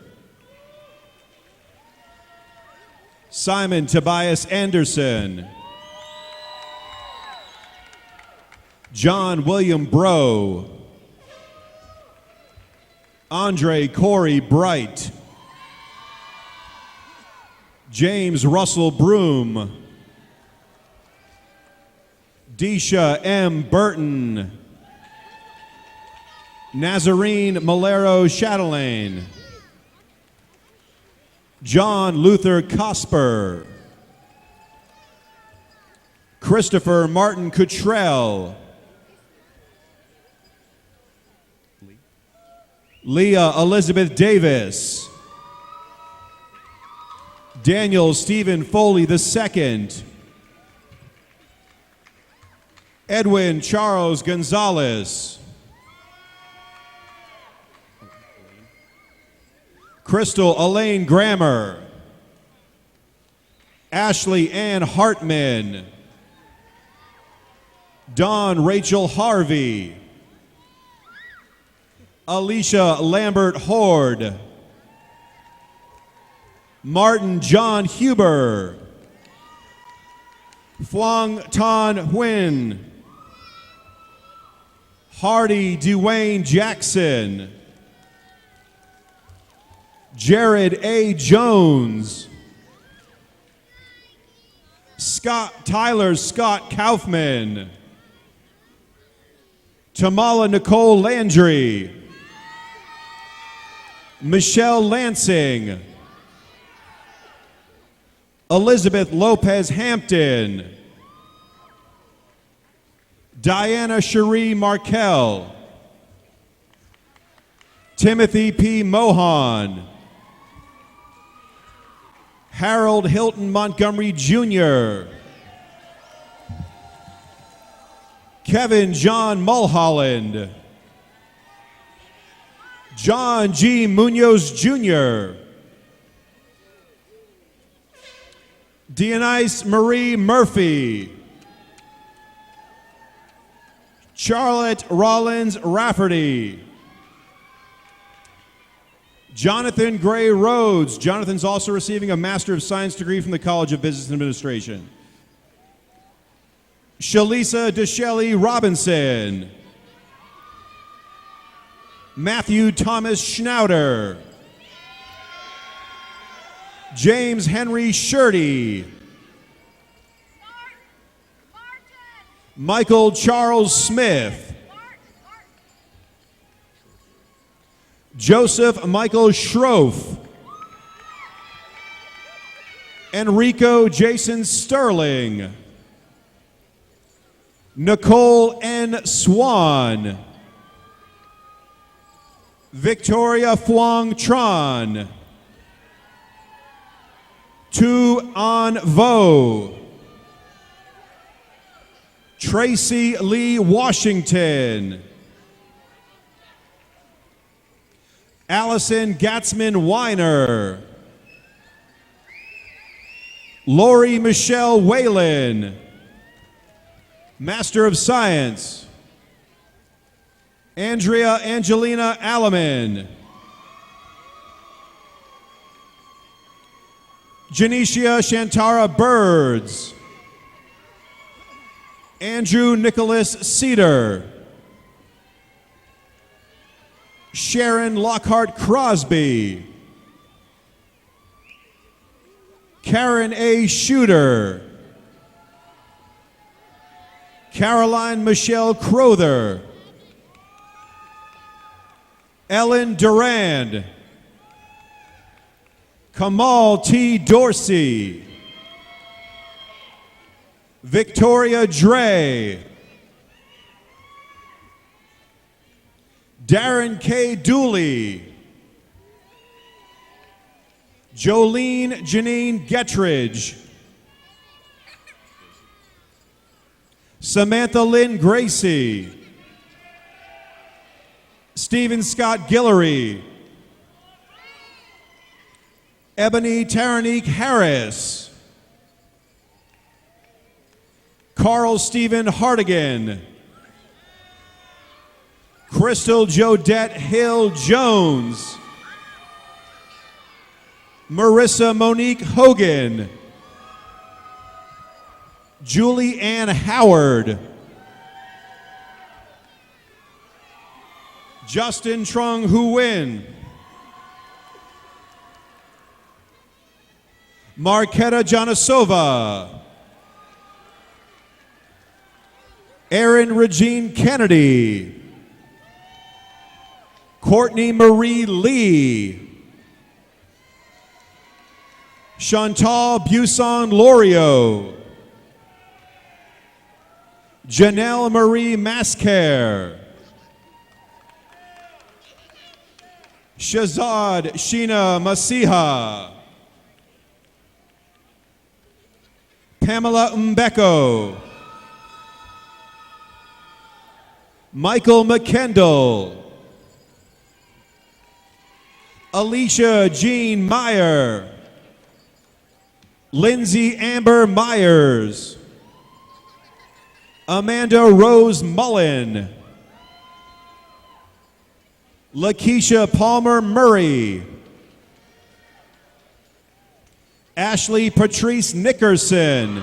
Simon Tobias Anderson. John William Bro. Andre Corey Bright. James Russell Broom. Deisha M. Burton. Nazarene Malero Chatelaine. John Luther Cosper. Christopher Martin Cottrell. Leah Elizabeth Davis. Daniel Stephen Foley II. Edwin Charles Gonzalez. Crystal Elaine Grammer. Ashley Ann Hartman. Dawn Rachel Harvey. Alicia Lambert Horde. Martin John Huber. Phuong Ton Huynh. Hardy Dwayne Jackson. Jared A. Jones. Tyler Scott Kaufman. Tamala Nicole Landry. Michelle Lansing. Elizabeth Lopez Hampton. Diana Cherie Markel. Timothy P. Mohan. Harold Hilton Montgomery Jr. Kevin John Mulholland. John G. Munoz Jr. Dionyse Marie Murphy. Charlotte Rollins Rafferty. Jonathan Gray Rhodes. Jonathan's also receiving a Master of Science degree from the College of Business Administration. Shalisa DeShelley Robinson. Matthew Thomas Schnauder. James Henry Shirty. Michael Charles Smith. Joseph Michael Schroff. Enrico Jason Sterling. Nicole N. Swan. Victoria Phuong Tran. Tu An Vo. Tracy Lee Washington. Allison Gatzman Weiner. Lori Michelle Whalen. Master of Science. Andrea Angelina Alleman. Janicia Shantara Birds. Andrew Nicholas Cedar. Sharon Lockhart Crosby. Karen A. Shooter, Caroline Michelle Crowther, Ellen Durand, Kamal T. Dorsey, Victoria Dre, Darren K. Dooley, Jolene Janine Gettridge, Samantha Lynn Gracie, Stephen Scott Guillory, Ebony Taranique Harris, Carl Stephen Hardigan, Crystal Jodette Hill Jones, Marissa Monique Hogan, Julie Ann Howard, Justin Trung Huyen, Marketa Janasova, Erin Regine Kennedy, Courtney Marie Lee, Chantal Buson Lorio, Janelle Marie Mascare, Shazad Sheena Masiha, Pamela Mbeko, Michael McKendall, Alicia Jean Meyer, Lindsay Amber Myers, Amanda Rose Mullen, Lakeisha Palmer Murray, Ashley Patrice Nickerson,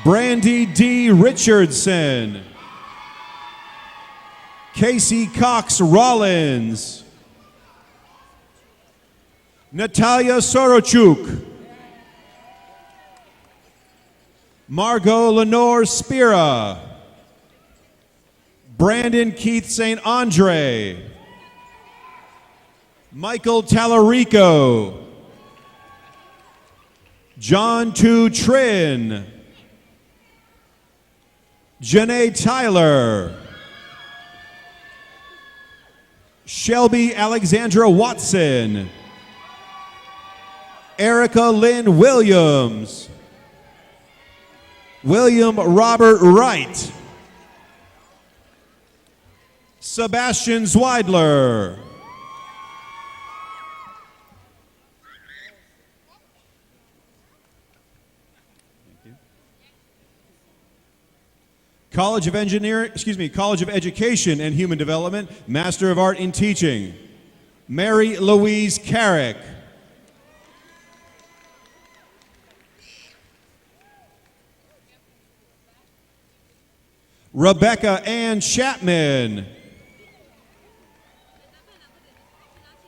Brandy D. Richardson, Casey Cox Rollins, Natalia Sorochuk, Margot Lenore Spira, Brandon Keith St. Andre, Michael Tallarico, John Tu Trin, Janae Tyler, Shelby Alexandra Watson, Erica Lynn Williams, William Robert Wright, Sebastian Zweidler, College of Education and Human Development, Master of Art in Teaching, Mary Louise Carrick, Rebecca Ann Chapman,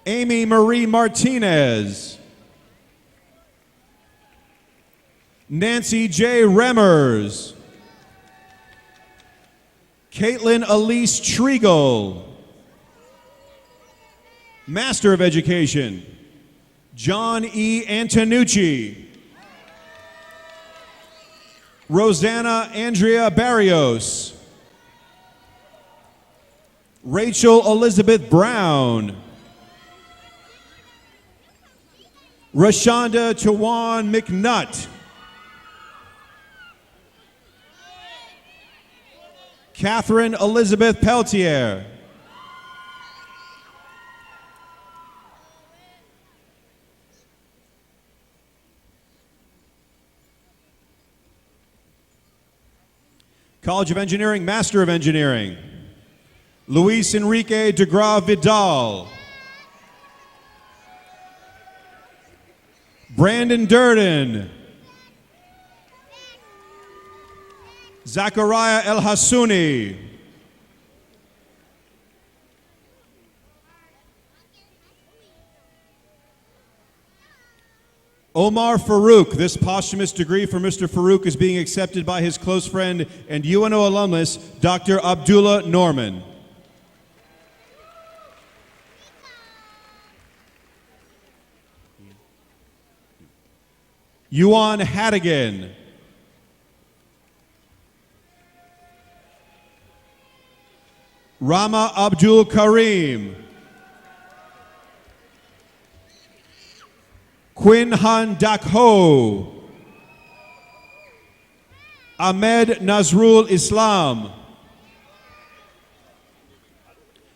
Amy Marie Martinez, Nancy J. Remmers, Caitlin Elise Triegel, Master of Education, John E. Antonucci, Rosanna Andrea Barrios, Rachel Elizabeth Brown, Rashonda Tawan McNutt, Catherine Elizabeth Peltier, College of Engineering, Master of Engineering, Luis Enrique de Gra Vidal, Brandon Durden, Zachariah El Hassouni, Omar Farouk. This posthumous degree for Mr. Farouk is being accepted by his close friend and UNO alumnus, Dr. Abdullah Norman. Yuan Hadigan. Rama Abdul Karim. Quin Han Dakho. Ahmed Nazrul Islam.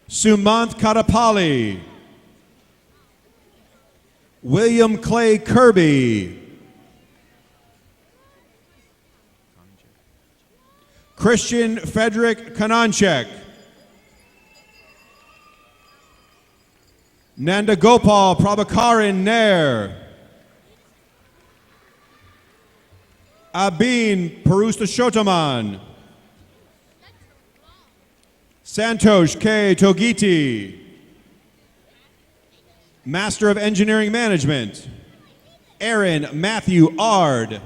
Sumant Kadapali. William Clay Kirby. Christian Frederick Kananchek. Nandagopal Prabhakaran Nair. Abin Parustashotaman. Santosh K. Togiti. Master of Engineering Management. Aaron Matthew Ard.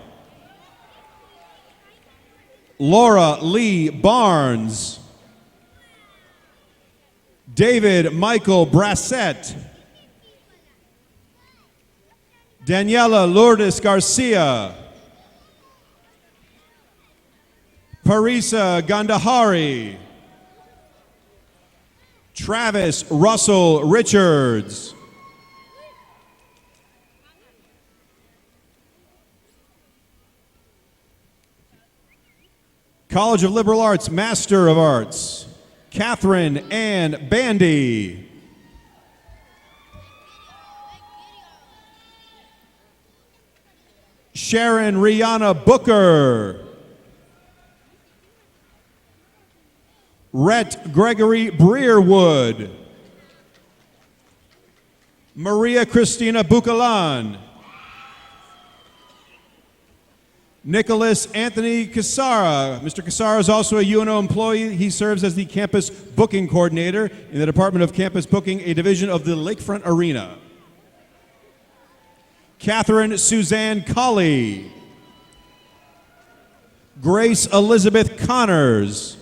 Laura Lee Barnes. David Michael Brassett. Daniela Lourdes Garcia. Parisa Gandhari. Travis Russell Richards. College of Liberal Arts Master of Arts, Catherine Ann Bandy. Sharon Rihanna Booker. Rhett Gregory Breerwood. Maria Christina Bucalan. Nicholas Anthony Casara. Mr. Casara is also a UNO employee. He serves as the campus booking coordinator in the Department of Campus Booking, a division of the Lakefront Arena. Catherine Suzanne Colley. Grace Elizabeth Connors.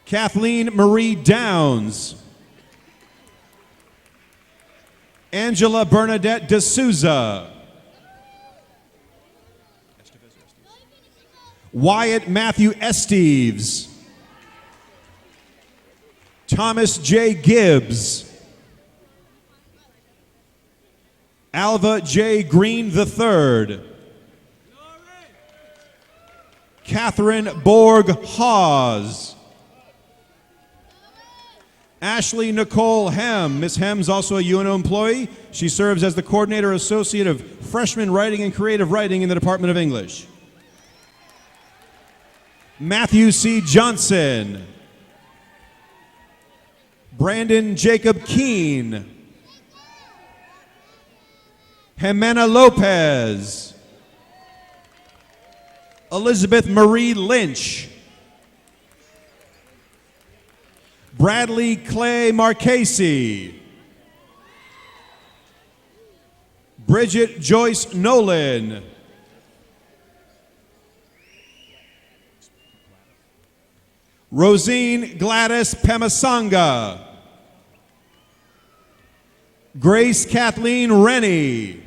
Kathleen Marie Downs. Angela Bernadette D'Souza. Wyatt Matthew Esteves. Thomas J. Gibbs. Alva J. Green III. Catherine Borg Hawes. Ashley Nicole Hem. Ms. Hem is also a UNO employee. She serves as the Coordinator Associate of Freshman Writing and Creative Writing in the Department of English. Matthew C. Johnson. Brandon Jacob Keene. Jimena Lopez. Elizabeth Marie Lynch. Bradley Clay Marchese. Bridget Joyce Nolan. Rosine Gladys Pemasanga. Grace Kathleen Rennie.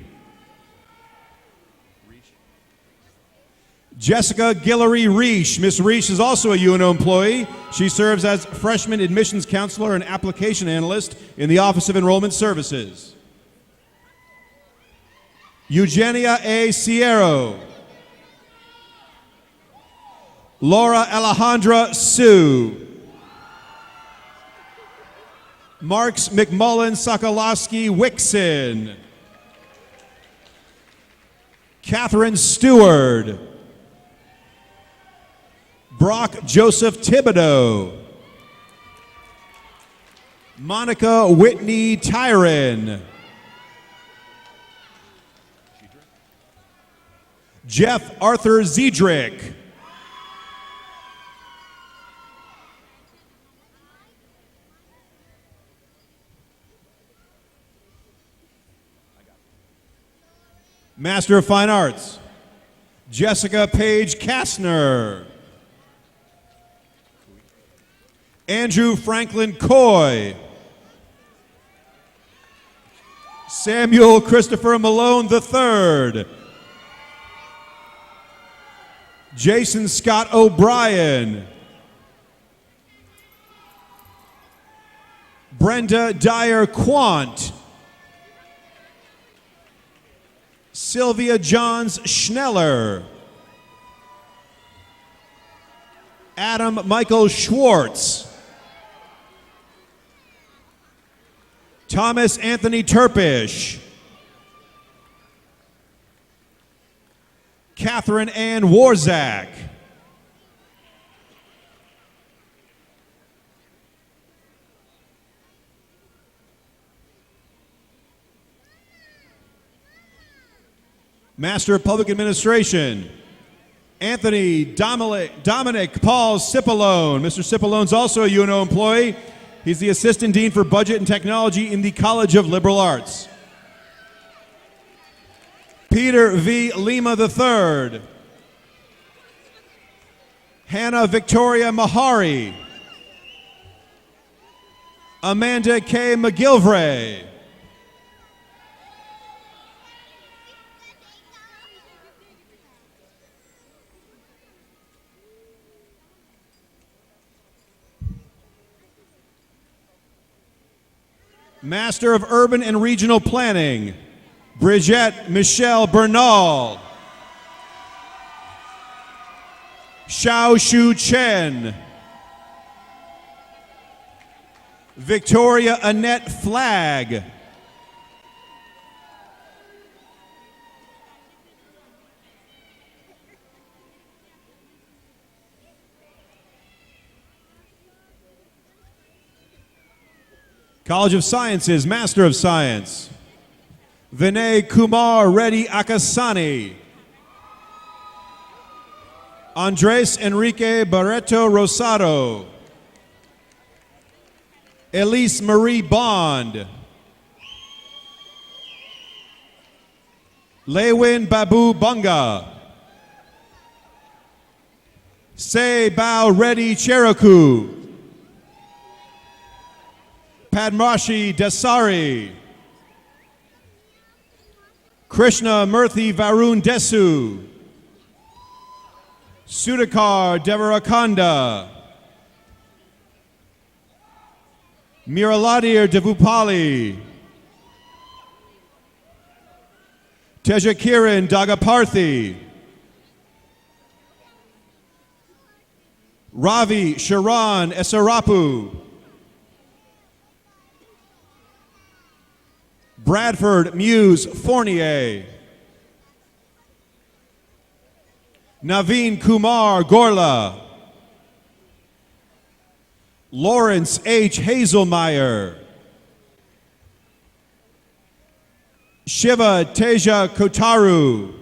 Jessica Guillory Reish. Miss Reish is also a UNO employee. She serves as freshman admissions counselor and application analyst in the Office of Enrollment Services. Eugenia A. Sierro. Laura Alejandra Sue. Marks McMullen Sokolowski Wixon. Catherine Stewart. Brock Joseph Thibodeau. Monica Whitney Tyron. Jeff Arthur Zedrick. Master of Fine Arts, Jessica Paige Kastner. Andrew Franklin Coy. Samuel Christopher Malone III. Jason Scott O'Brien. Brenda Dyer Quant. Sylvia Johns Schneller. Adam Michael Schwartz. Thomas Anthony Turpish. Catherine Ann Warzak. Master of Public Administration, Anthony Dominic Paul Cipollone. Mr. Cipollone's also a UNO employee. He's the Assistant Dean for Budget and Technology in the College of Liberal Arts. Peter V. Lima III. Hannah Victoria Mahari. Amanda K. McGilvray. Master of Urban and Regional Planning, Brigitte Michelle Bernal. Xiao Shu Chen. Victoria Annette Flagg. College of Sciences, Master of Science, Vinay Kumar Reddy Akasani. Andres Enrique Barreto Rosado. Elise Marie Bond. Lewin Babu Bunga. Se Bao Reddy Cheraku. Padmashi Desari. Krishna Murthy Varun Desu. Sudhakar Devarakonda. Miraladir Devupali. Tejakiran Dagaparthi. Ravi Sharan Esarapu. Bradford Muse Fournier. Naveen Kumar Gorla. Lawrence H. Hazelmeyer. Shiva Teja Kotaru.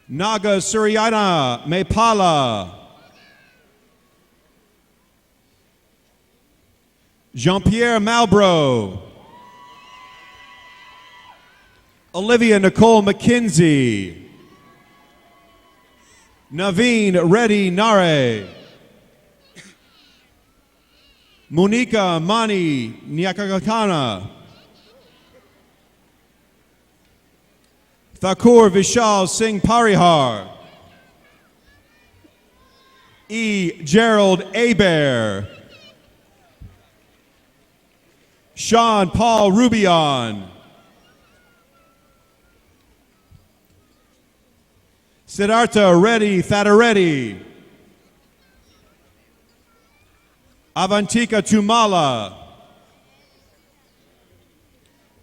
Naga Suryana Mepala. Jean-Pierre Malbro. Olivia Nicole McKinsey. Naveen Reddy Nare. Monika Mani Nyakakana. Thakur Vishal Singh Parihar. E. Gerald Abair. Sean Paul Rubion. Siddhartha Reddy Thadareddy. Avantika Tumala.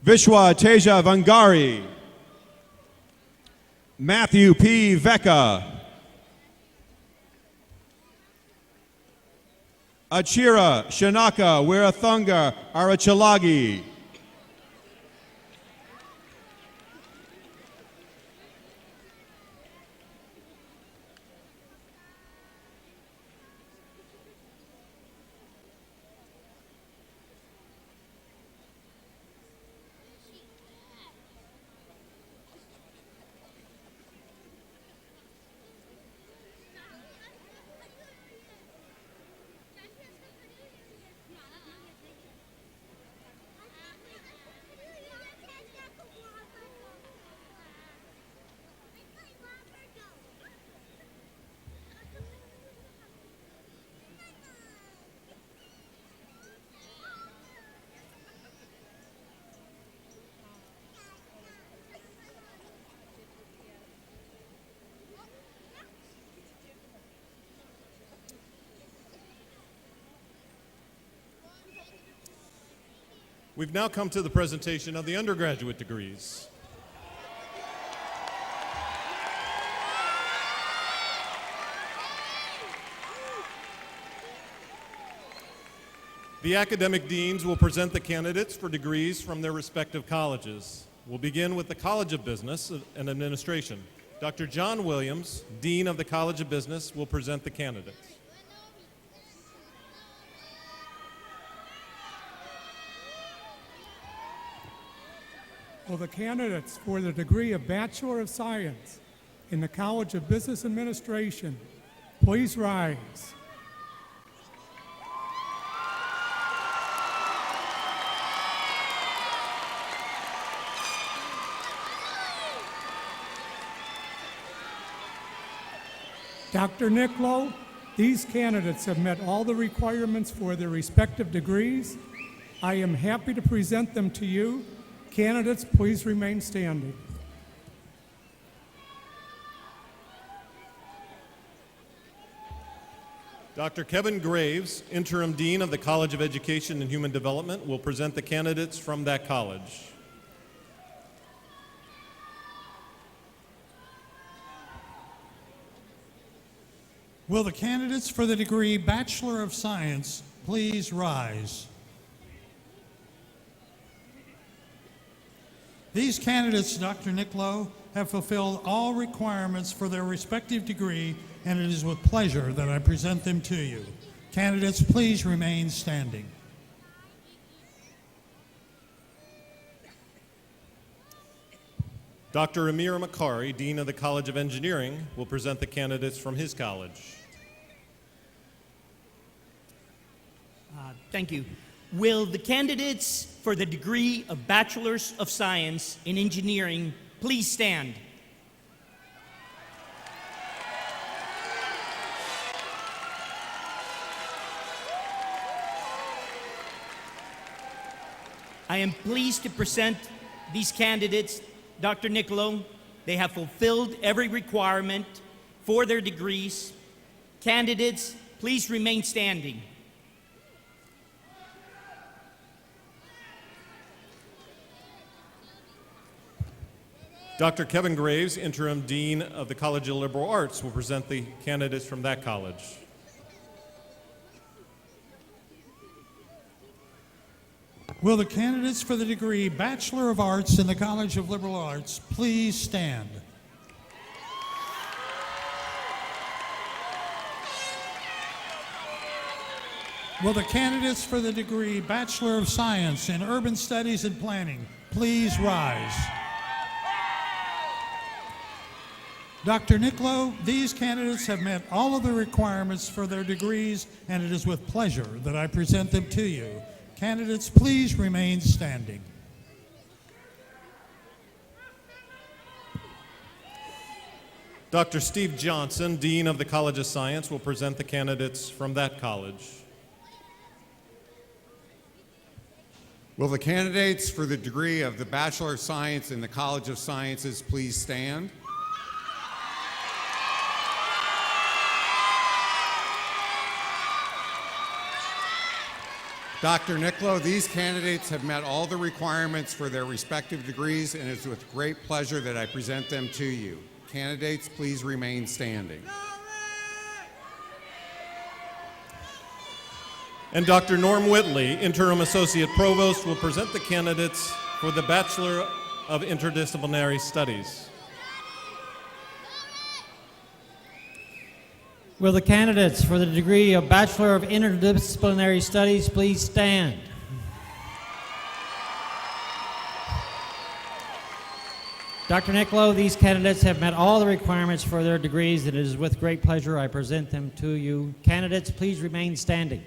Vishwa Teja Vangari. Matthew P. Vecca. Achira Shanaka Wirathunga Arachalagi. We've now come to the presentation of the undergraduate degrees. The academic deans will present the candidates for degrees from their respective colleges. We'll begin with the College of Business and Administration. Dr. John Williams, Dean of the College of Business, will present the candidates. Will the candidates for the degree of Bachelor of Science in the College of Business Administration please rise? Dr. Nicklow, these candidates have met all the requirements for their respective degrees. I am happy to present them to you. Candidates, please remain standing. Dr. Kevin Graves, Interim Dean of the College of Education and Human Development, will present the candidates from that college. Will the candidates for the degree Bachelor of Science please rise? These candidates, Dr. Nicklow, have fulfilled all requirements for their respective degree, and it is with pleasure that I present them to you. Candidates, please remain standing. Dr. Amir Makari, Dean of the College of Engineering, will present the candidates from his college. Thank you. Will the candidates for the degree of Bachelors of Science in Engineering please stand? I am pleased to present these candidates, Dr. Nicklow. They have fulfilled every requirement for their degrees. Candidates, please remain standing. Dr. Kevin Graves, Interim Dean of the College of Liberal Arts, will present the candidates from that college. Will the candidates for the degree Bachelor of Arts in the College of Liberal Arts please stand? Will the candidates for the degree Bachelor of Science in Urban Studies and Planning please rise? Dr. Nicklow, these candidates have met all of the requirements for their degrees, and it is with pleasure that I present them to you. Candidates, please remain standing. Dr. Steve Johnson, Dean of the College of Science, will present the candidates from that college. Will the candidates for the degree of the Bachelor of Science in the College of Sciences please stand? Dr. Nicklow, these candidates have met all the requirements for their respective degrees, and it's with great pleasure that I present them to you. Candidates, please remain standing. And Dr. Norm Whitley, Interim Associate Provost, will present the candidates for the Bachelor of Interdisciplinary Studies. Will the candidates for the degree of Bachelor of Interdisciplinary Studies please stand? Dr. Nicklow, these candidates have met all the requirements for their degrees, and it is with great pleasure I present them to you. Candidates, please remain standing.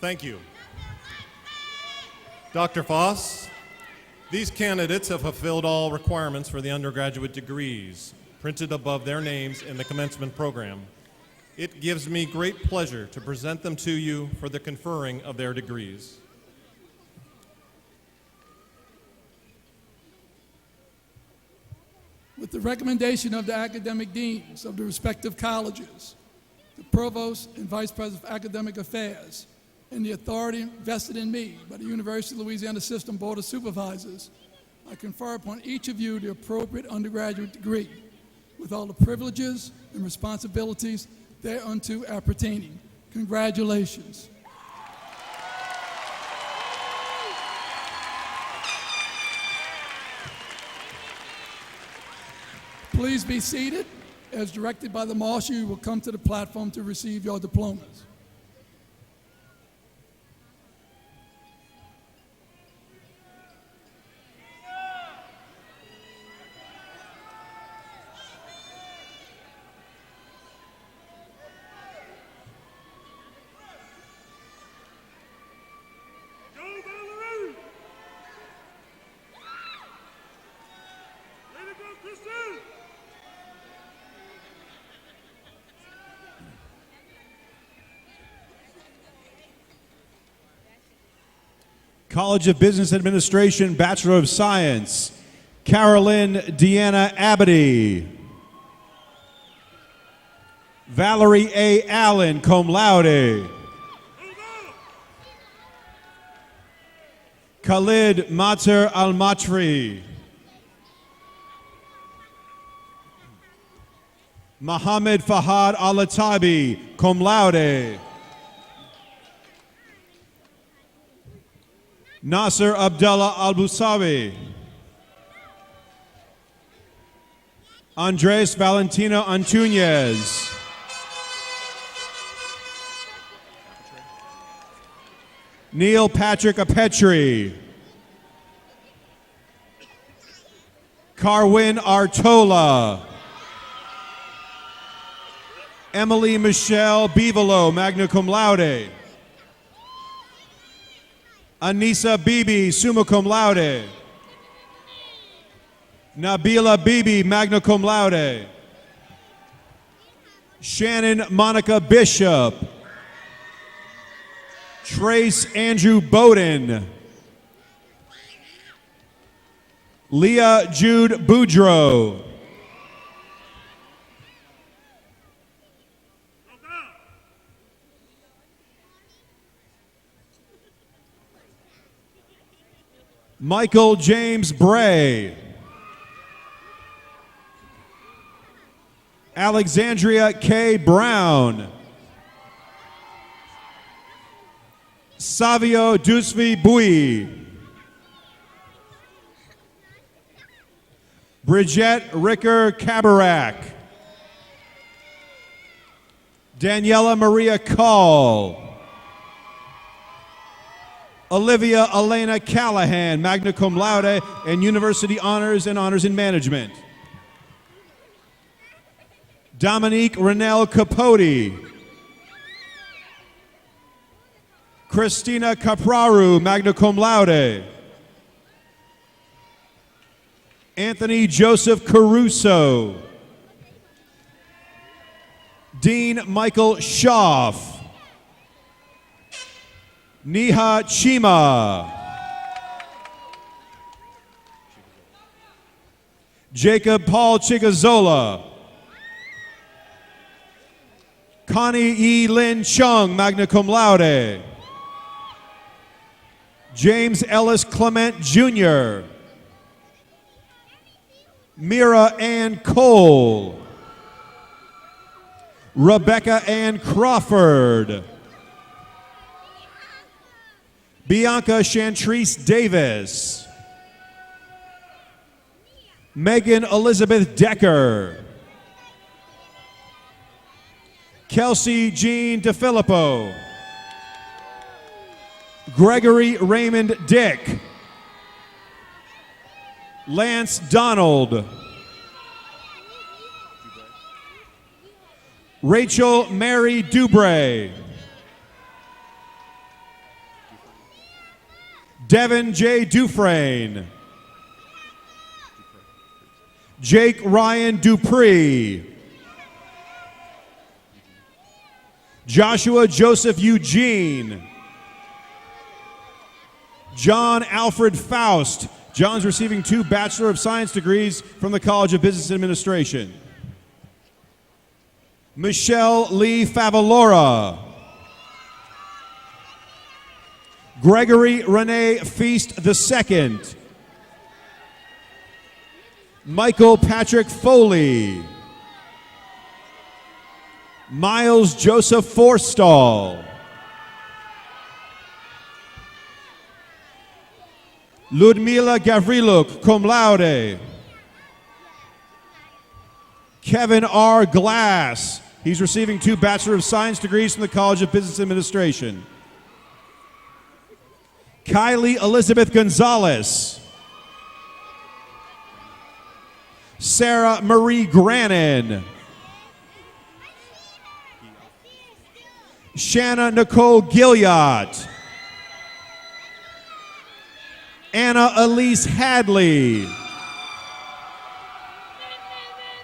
Thank you. Dr. Foss, these candidates have fulfilled all requirements for the undergraduate degrees printed above their names in the commencement program. It gives me great pleasure to present them to you for the conferring of their degrees. With the recommendation of the academic deans of the respective colleges, the provost and vice president of academic affairs, and the authority vested in me by the University of Louisiana System Board of Supervisors, I confer upon each of you the appropriate undergraduate degree, with all the privileges and responsibilities thereunto appertaining. Congratulations. Please be seated. As directed by the marshal, you will come to the platform to receive your diplomas. College of Business Administration, Bachelor of Science, Carolyn Deanna Abity. Valerie A. Allen, cum laude. Khalid Mater Al-Matri. Mohammed Fahad Al-Atabi, cum laude. Nasser Abdullah Al-Busawi. Andres Valentino Antuñez. Neil Patrick Apetri. Carwin Artola. Emily Michelle Bivolo, magna cum laude. Anissa Bibi, summa cum laude. Nabila Bibi, magna cum laude. Shannon Monica Bishop. Trace Andrew Bowden. Leah Jude Boudreau. Michael James Bray. Alexandria K. Brown. Savio Dusvi Bui. Bridget Ricker Kabarak. Daniela Maria Call. Olivia Elena Callahan, magna cum laude and university honors and honors in management. Dominique Renelle Capote. Christina Capraru, magna cum laude. Anthony Joseph Caruso. Dean Michael Schaff. Neha Chima. Jacob Paul Chigazola. Connie E. Lin Chung, magna cum laude. James Ellis Clement Jr. Mira Ann Cole. Rebecca Ann Crawford. Bianca Chantrice Davis. Megan Elizabeth Decker. Kelsey Jean DeFilippo. Gregory Raymond Dick. Lance Donald. Rachel Mary Dubray. Devin J. Dufresne. Jake Ryan Dupree. Joshua Joseph Eugene. John Alfred Faust. John's receiving 2 Bachelor of Science degrees from the College of Business Administration. Michelle Lee Favalora. Gregory Rene Feast II. Michael Patrick Foley. Miles Joseph Forstall. Ludmila Gavriluk, cum laude. Kevin R. Glass. He's receiving 2 Bachelor of Science degrees from the College of Business Administration. Kylie Elizabeth Gonzalez. Sarah Marie Grannon. Shanna Nicole Gilliott. Anna Elise Hadley.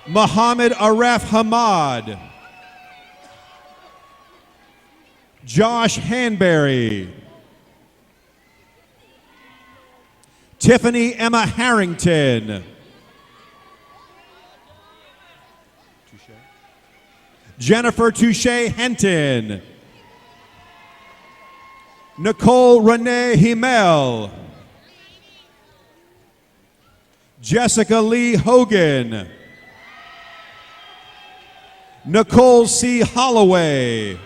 Muhammad Aref Hamad. Josh Hanberry. Tiffany Emma Harrington. Jennifer Touche Henton. Nicole Renee Himmel. Jessica Lee Hogan. Nicole C. Holloway.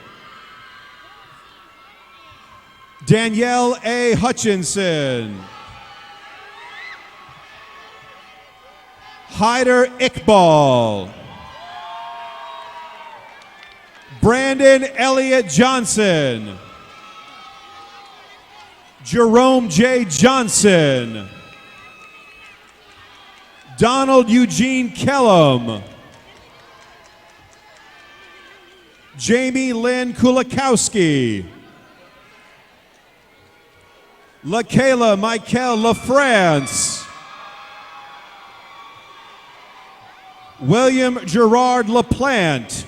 Danielle A. Hutchinson. Hyder Iqbal. Brandon Elliott Johnson. Jerome J. Johnson. Donald Eugene Kellum. Jamie Lynn Kulikowski. LaKayla Michael LaFrance. William Gerard LaPlante.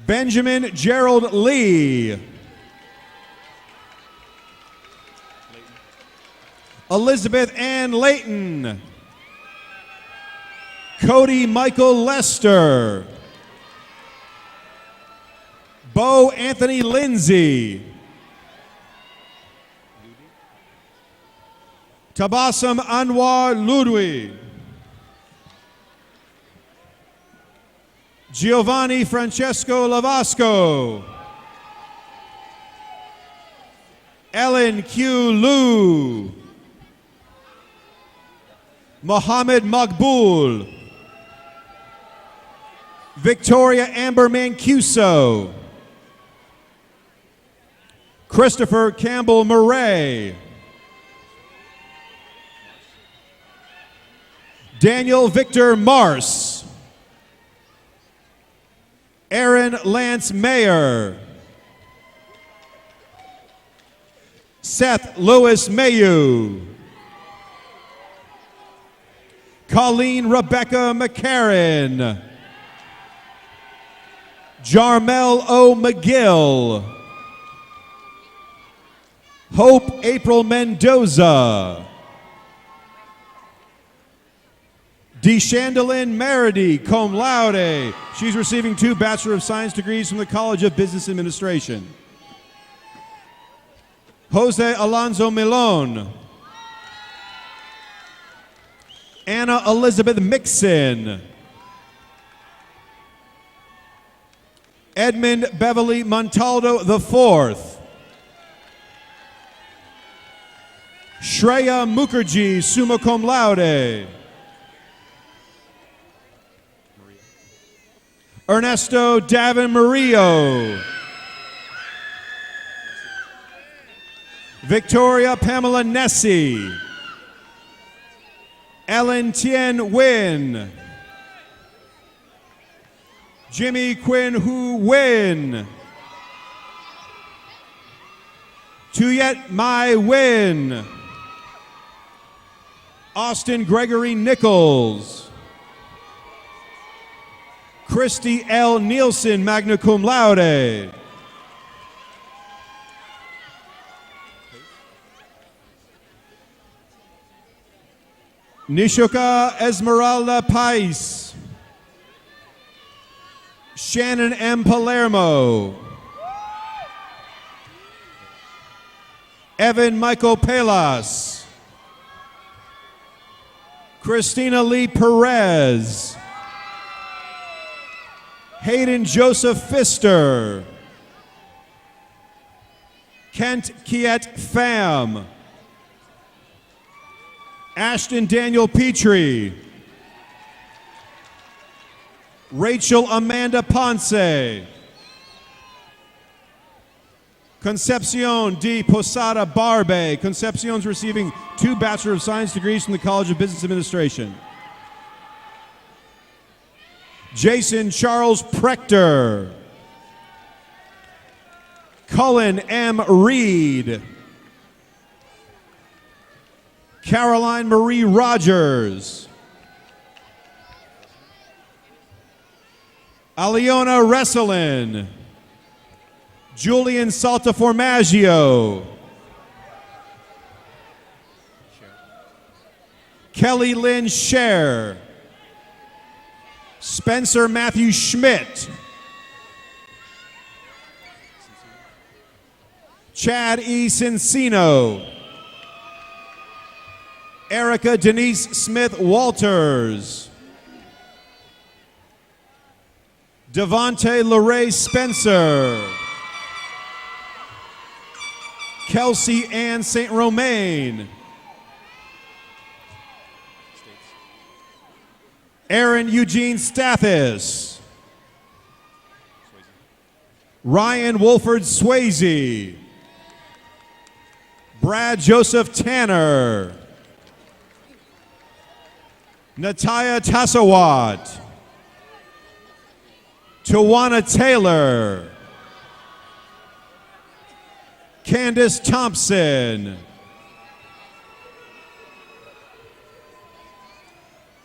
Benjamin Gerald Lee. Elizabeth Ann Layton. Cody Michael Lester. Bo Anthony Lindsay. Tabassum Anwar Ludwig. Giovanni Francesco Lavasco. Ellen Q. Liu. Mohammed Maqbool. Victoria Amber Mancuso. Christopher Campbell Murray. Daniel Victor Mars. Aaron Lance Mayer. Seth Lewis Mayu. Colleen Rebecca McCarran. Jarmel O. McGill. Hope April Mendoza. DeChandelyn Meredy, cum laude. She's receiving 2 Bachelor of Science degrees from the College of Business Administration. Jose Alonso Milon. Anna Elizabeth Mixon. Edmund Beverly Montaldo IV. Shreya Mukherjee, summa cum laude. Ernesto Davin Murillo. Victoria Pamela Nessie. Ellen Tien Nguyen. Jimmy Quinn Hu Nguyen. Tuyet Mai Nguyen. Austin Gregory Nichols. Christy L. Nielsen, magna cum laude. Nishoka Esmeralda Pais. Shannon M. Palermo. Evan Michael Pelas. Christina Lee Perez. Hayden Joseph Pfister. Kent Kiet Pham. Ashton Daniel Petrie. Rachel Amanda Ponce. Concepcion D. Posada Barbe. Concepcion's receiving 2 Bachelor of Science degrees from the College of Business Administration. Jason Charles Prechter. Cullen M. Reed. Caroline Marie Rogers. Aliona Resselin. Julian Saltaformaggio. Kelly Lynn Scher. Spencer Matthew Schmidt. Chad E. Cincino. Erica Denise Smith Walters. Devontae LeRae Spencer. Kelsey Ann St. Romain. Aaron Eugene Stathis. Ryan Wolford Swayze. Brad Joseph Tanner. Nataya Tassawat. Tawana Taylor. Candace Thompson.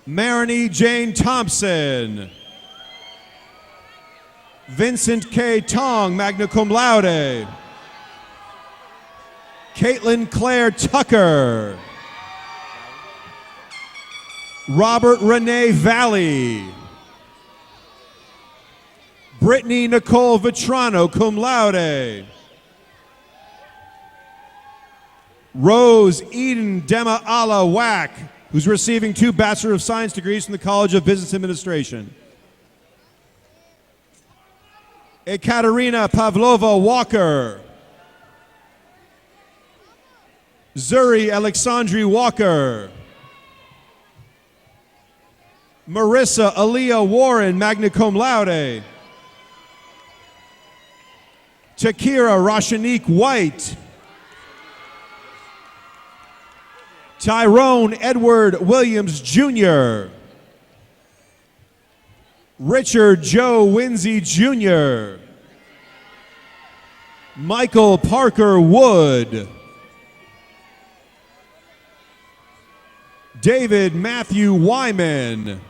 Marini Jane Thompson. Vincent K. Tong, magna cum laude. Caitlin Claire Tucker. Robert Renee Valley. Brittany Nicole Vitrano, cum laude. Rose Eden Dema Ala Wack, who's receiving 2 Bachelor of Science degrees from the College of Business Administration. Ekaterina Pavlova Walker. Zuri Alexandri Walker. Marissa Aaliyah Warren, magna cum laude. Takira Rashanique White. Tyrone Edward Williams Jr. Richard Joe Winsey Jr. Michael Parker Wood. David Matthew Wyman.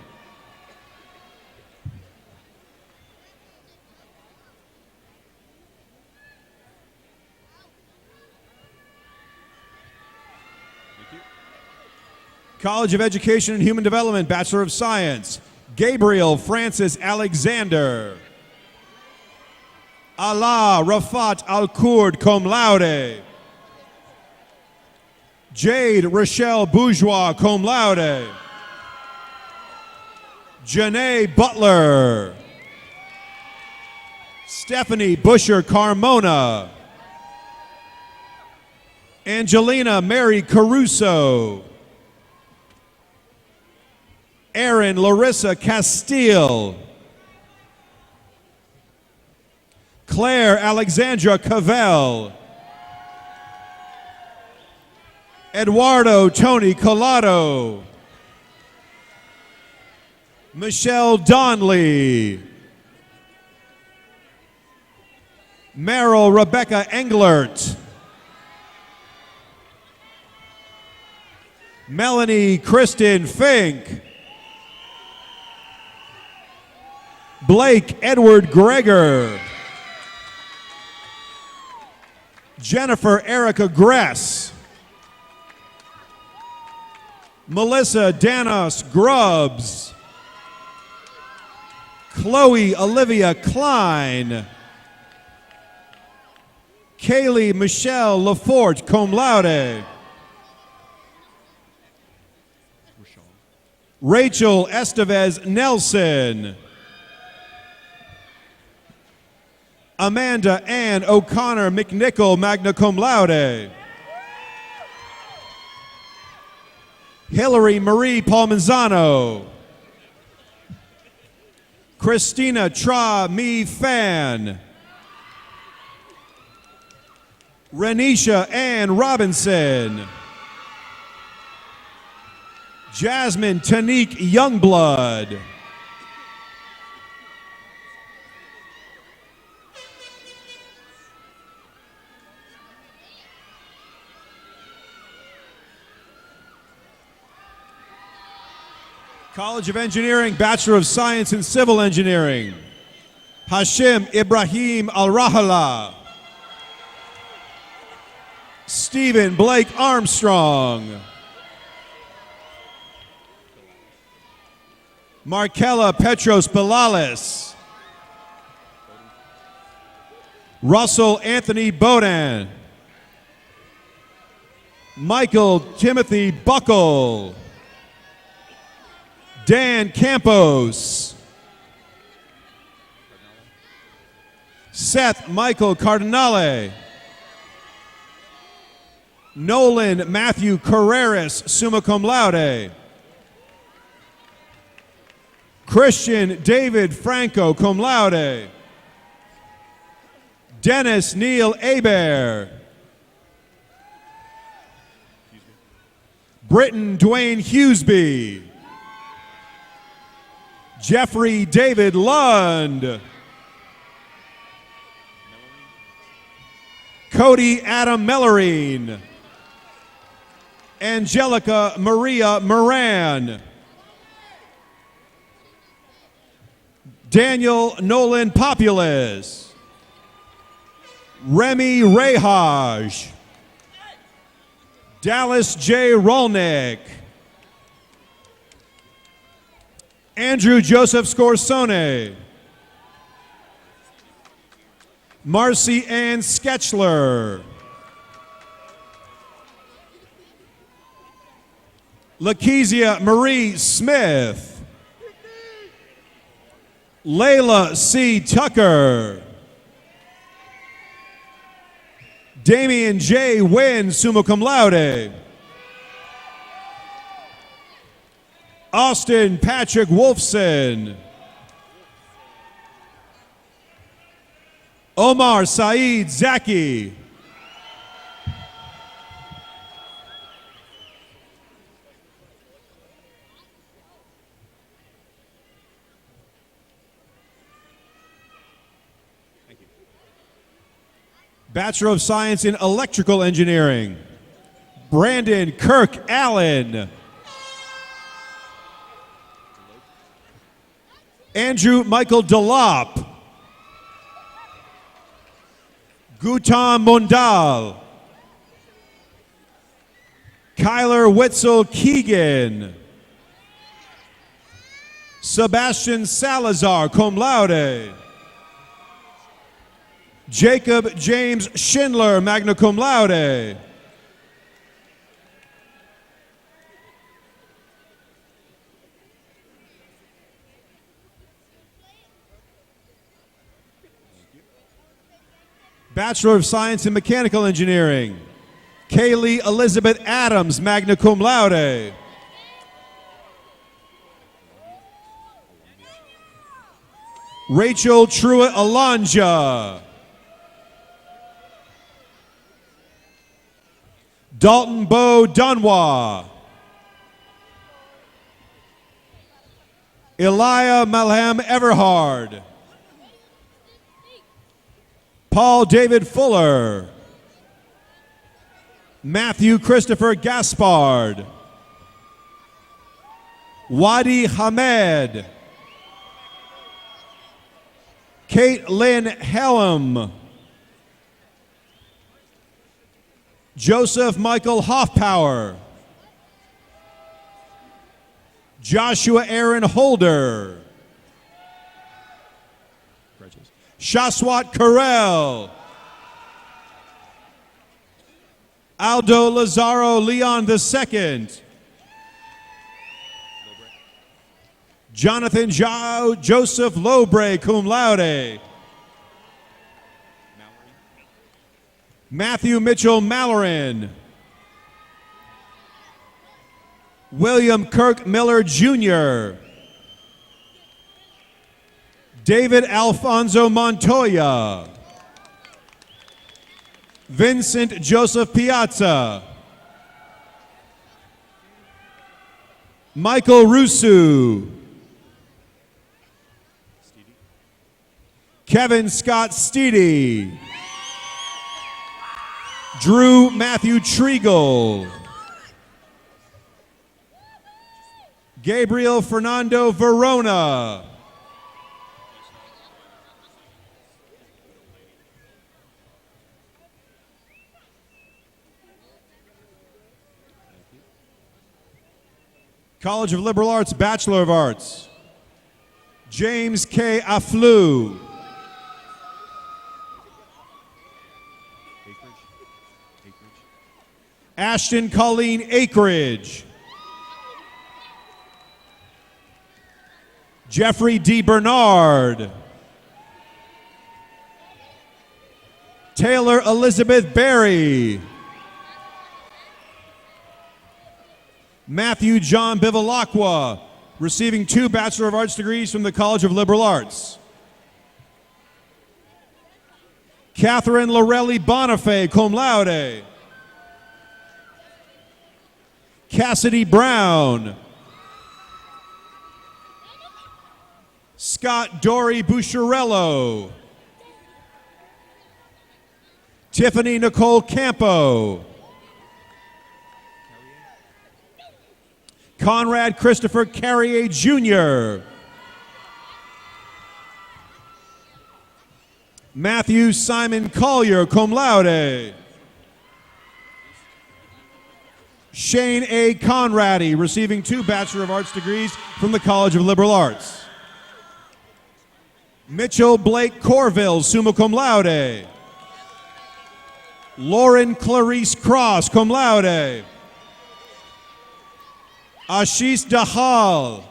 College of Education and Human Development, Bachelor of Science, Gabriel Francis Alexander. Allah Rafat Al-Kurd, cum laude. Jade Rochelle Bourgeois, cum laude. Janae Butler. Stephanie Busher Carmona. Angelina Mary Caruso. Erin Larissa Castile. Claire Alexandra Cavell. Eduardo Tony Collado. Michelle Donley. Meryl Rebecca Englert. Melanie Kristen Fink. Blake Edward Greger. Jennifer Erica Gress. Melissa Danos Grubbs. Chloe Olivia Klein. Kaylee Michelle Laforte, cum laude. Rachel Estevez Nelson. Amanda Ann O'Connor McNichol, magna cum laude. Hillary Marie Palmanzano. Christina Tra Mi Fan. Renisha Ann Robinson. Jasmine Tanique Youngblood. College of Engineering, Bachelor of Science in Civil Engineering, Hashim Ibrahim Al-Rahala. Stephen Blake Armstrong. Markella Petros Belalis. Russell Anthony Bodan. Michael Timothy Buckle. Dan Campos. Seth Michael Cardinale. Nolan Matthew Carreras, summa cum laude. Christian David Franco, cum laude. Dennis Neil Aber. Britton Dwayne Hughesby. Jeffrey David Lund. Cody Adam Mellerine. Angelica Maria Moran. Daniel Nolan Populus. Remy Rehaj. Dallas J. Rolnick. Andrew Joseph Scorsone. Marcy Ann Sketchler. Lakezia Marie Smith. Layla C. Tucker. Damian J. Wynn, summa cum laude. Austin Patrick Wolfson. Omar Saeed Zaki. Bachelor of Science in Electrical Engineering, Brandon Kirk Allen. Andrew Michael Delop. Gautam Mondal. Kyler Witzel Keegan. Sebastian Salazar, cum laude. Jacob James Schindler, magna cum laude. Bachelor of Science in Mechanical Engineering, Kaylee Elizabeth Adams, magna cum laude. Rachel Truitt Alonja. Dalton Bo Dunwa. Elia Malham Everhard. Paul David Fuller. Matthew Christopher Gaspard. Wadi Hamed. Kate Lynn Helm. Joseph Michael Hoffpower. Joshua Aaron Holder. Shaswat Karel. Aldo Lazaro Leon II. Jonathan Joseph Lobre, cum laude. Matthew Mitchell Mallorin. William Kirk Miller Jr. David Alfonso Montoya. Vincent Joseph Piazza. Michael Rusu. Kevin Scott Steedy. Drew Matthew Triegel. Gabriel Fernando Verona. College of Liberal Arts, Bachelor of Arts. James K. Aflou. Ashton Colleen Akridge. Jeffrey D. Bernard. Taylor Elizabeth Berry. Matthew John Bivalacqua, receiving 2 Bachelor of Arts degrees from the College of Liberal Arts. Catherine Lorelli Bonifay, cum laude. Cassidy Brown. Scott Dory Busciarello. Tiffany Nicole Campo. Conrad Christopher Carrier Jr. Matthew Simon Collier, cum laude. Shane A. Conradi, receiving 2 Bachelor of Arts degrees from the College of Liberal Arts. Mitchell Blake Corville, summa cum laude. Lauren Clarice Cross, cum laude. Ashish Dahal.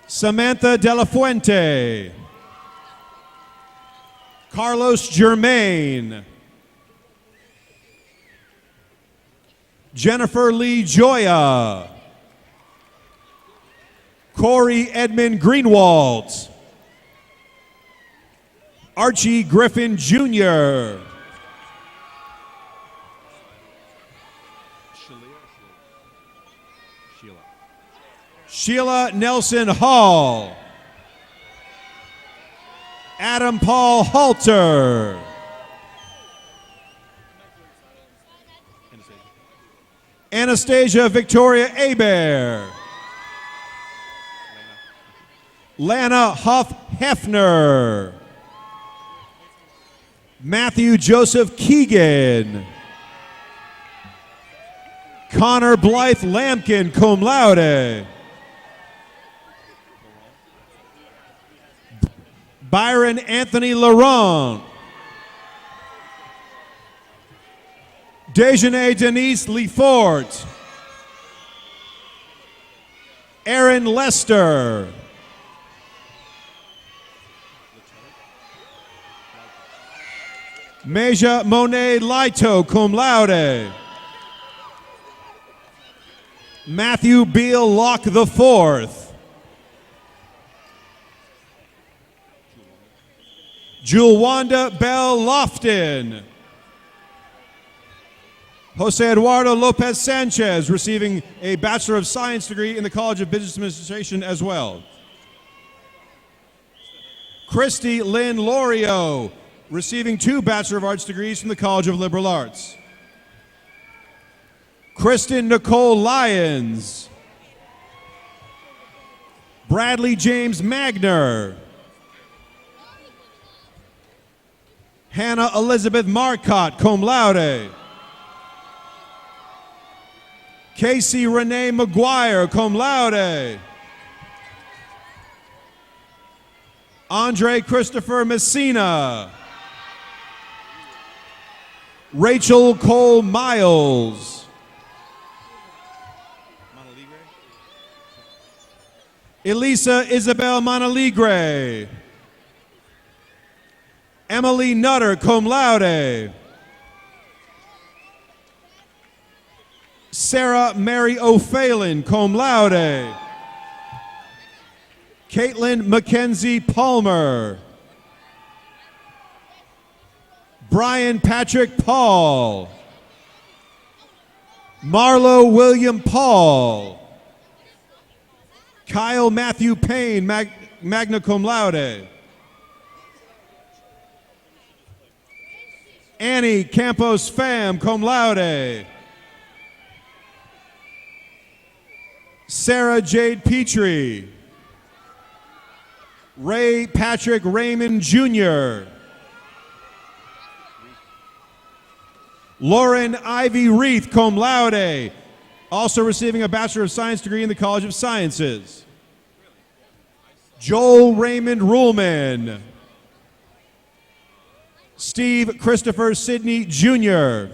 Samantha De La Fuente. Carlos Germain. Jennifer Lee Joya. Corey Edmund Greenwald. Archie Griffin Jr. Sheila Nelson Hall. Adam Paul Halter. Anastasia Victoria Hebert. Lana Huff Hefner. Matthew Joseph Keegan. Connor Blythe Lampkin, cum laude. Byron Anthony Laurent. Dejanay Denise Lefort. Aaron Lester. Meja Monet Lito, cum laude. Matthew Beal Locke IV. Julwanda Bell Lofton. Jose Eduardo Lopez Sanchez, receiving a Bachelor of Science degree in the College of Business Administration as well. Christy Lynn Lorio, receiving 2 Bachelor of Arts degrees from the College of Liberal Arts. Kristen Nicole Lyons. Bradley James Magner. Hannah Elizabeth Marcotte, cum laude. Casey Renee McGuire, cum laude. Andre Christopher Messina. Rachel Cole Miles. Elisa Isabel Monaligre. Emily Nutter, cum laude. Sarah Mary O'Phelan, cum laude. Caitlin Mackenzie Palmer. Brian Patrick Paul. Marlo William Paul. Kyle Matthew Payne, magna cum laude. Annie Campos Pham, cum laude. Sarah Jade Petrie. Ray Patrick Raymond Jr. Lauren Ivy Reith, cum laude, also receiving a Bachelor of Science degree in the College of Sciences. Joel Raymond Ruhlman. Steve Christopher Sidney Jr.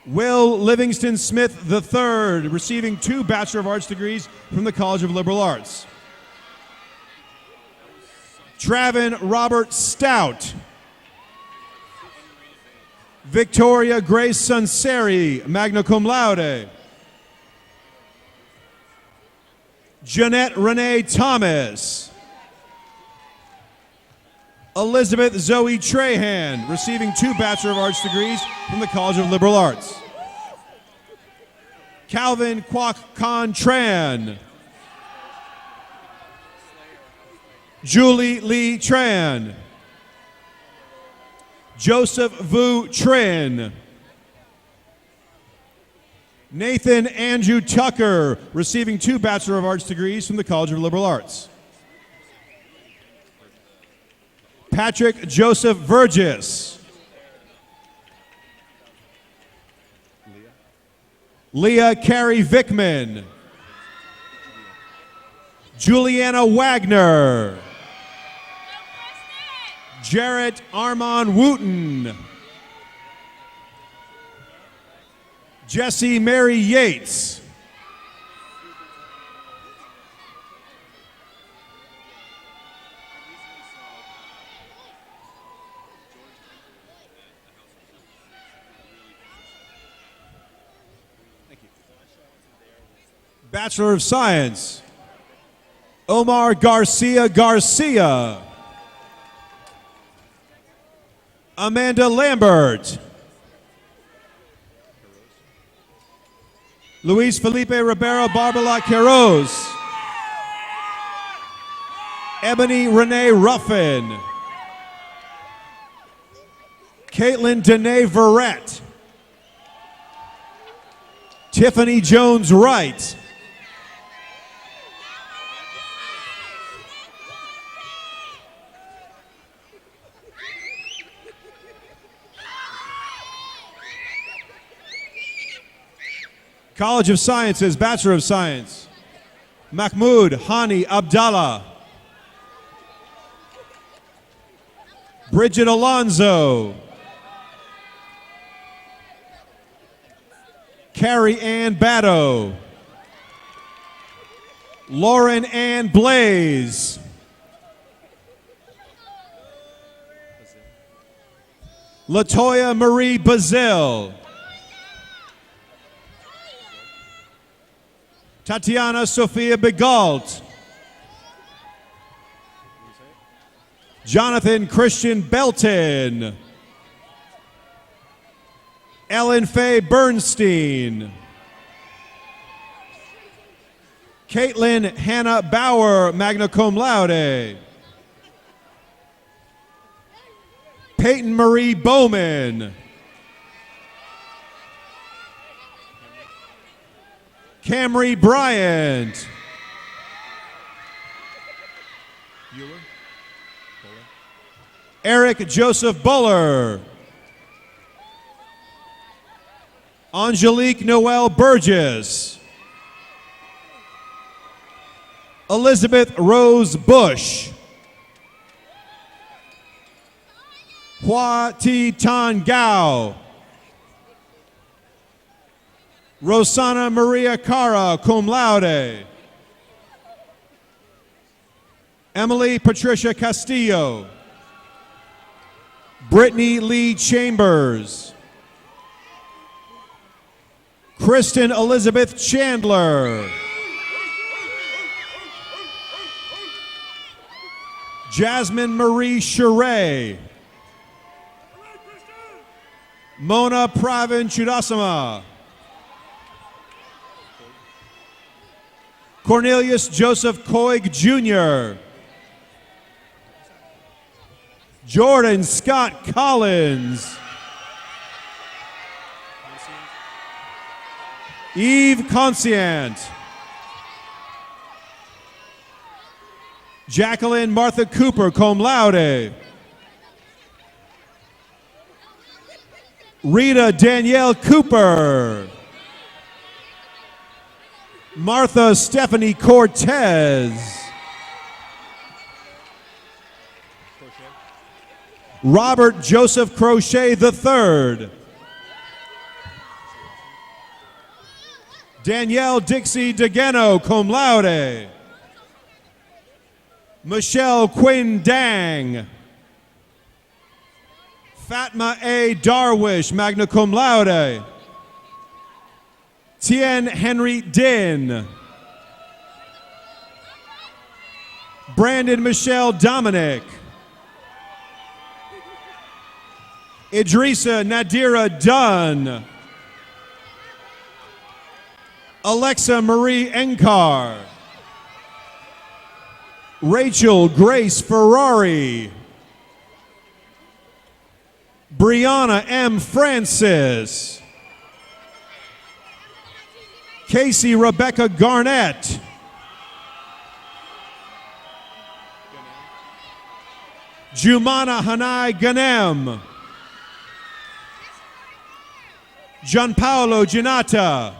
Will Livingston Smith III, receiving 2 Bachelor of Arts degrees from the College of Liberal Arts. Travin Robert Stout. Victoria Grace Sunseri, magna cum laude. Jeanette Renee Thomas. Elizabeth Zoe Trahan, receiving 2 Bachelor of Arts degrees from the College of Liberal Arts. Calvin Kwok Kon Tran. Julie Lee Tran. Joseph Vu Trin. Nathan Andrew Tucker, receiving 2 Bachelor of Arts degrees from the College of Liberal Arts. Patrick Joseph Vergis. Leah Carey Vickman. Juliana Wagner. Jarrett Armand Wooten. Jessie Mary Yates. Bachelor of Science, Omar Garcia Garcia. Amanda Lambert. Luis Felipe Ribeiro Barbala Queiroz. Ebony Renee Ruffin. Caitlin Danae Verrett. Tiffany Jones Wright. College of Sciences, Bachelor of Science, Mahmoud Hani Abdallah. Bridget Alonzo. Carrie Ann Batto. Lauren Ann Blaze. Latoya Marie Bazil. Tatiana Sophia Begalt. Jonathan Christian Belton. Ellen Faye Bernstein. Caitlin Hannah Bauer, magna cum laude. Peyton Marie Bowman. Camry Bryant. Eric Joseph Buller. Angelique Noel Burgess. Elizabeth Rose Bush. Hua Ti Tan Gao. Rosana Maria Cara, cum laude. Emily Patricia Castillo. Brittany Lee Chambers. Kristen Elizabeth Chandler. Jasmine Marie Sheree. Mona Pravin Chudasama. Cornelius Joseph Coig Jr. Jordan Scott Collins. Eve Conscient. Jacqueline Martha Cooper, cum laude. Rita Danielle Cooper. Martha Stephanie Cortez. Robert Joseph Crochet III. Danielle Dixie DeGeno, cum laude. Michelle Quinn Dang. Fatma A. Darwish, magna cum laude. Tien Henry Din. Brandon Michelle Dominic. Idrissa Nadira Dunn. Alexa Marie Enkar. Rachel Grace Ferrari. Brianna M. Francis. Casey Rebecca Garnett. Jumana Hanai Ganem. Gianpaolo Giannata.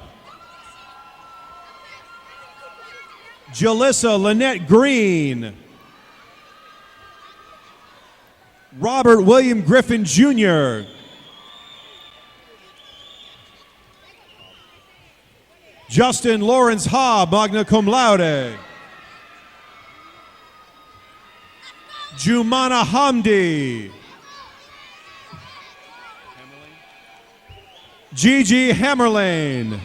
Jalissa Lynette Green. Robert William Griffin Jr. Justin Lawrence Ha, magna cum laude. Jumana Hamdi. Gigi Hammerlane.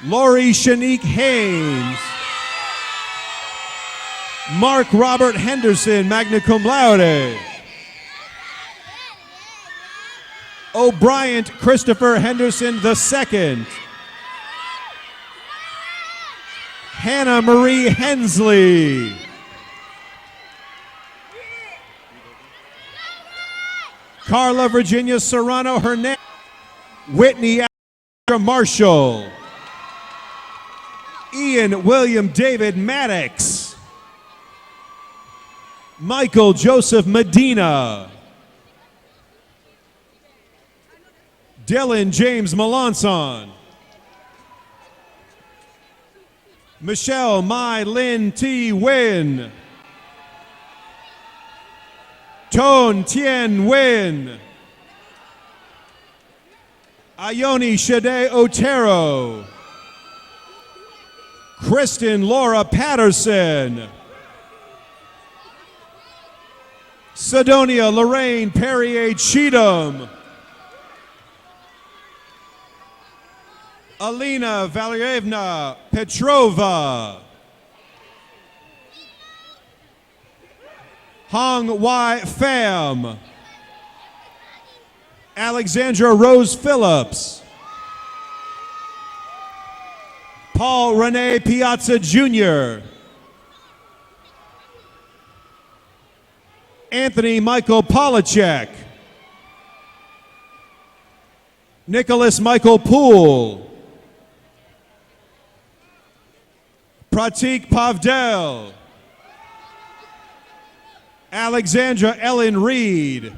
Lori Shanique Haynes. Mark Robert Henderson, magna cum laude. O'Brien Christopher Henderson II. Hannah Marie Hensley. Carla Virginia Serrano Hernandez. Whitney Marshall. Ian William David Maddox. Michael Joseph Medina. Dylan James Melanson. Michelle Mai Lin T. Win. Ton Tien Win. Ione Shade Otero. Kristen Laura Patterson. Sidonia Lorraine Perrier Cheatham. Alina Valerievna Petrova. Hong Wai Pham. Alexandra Rose Phillips. Paul Rene Piazza Jr. Anthony Michael Polachek. Nicholas Michael Poole. Pratik Pavdel. Alexandra Ellen Reed.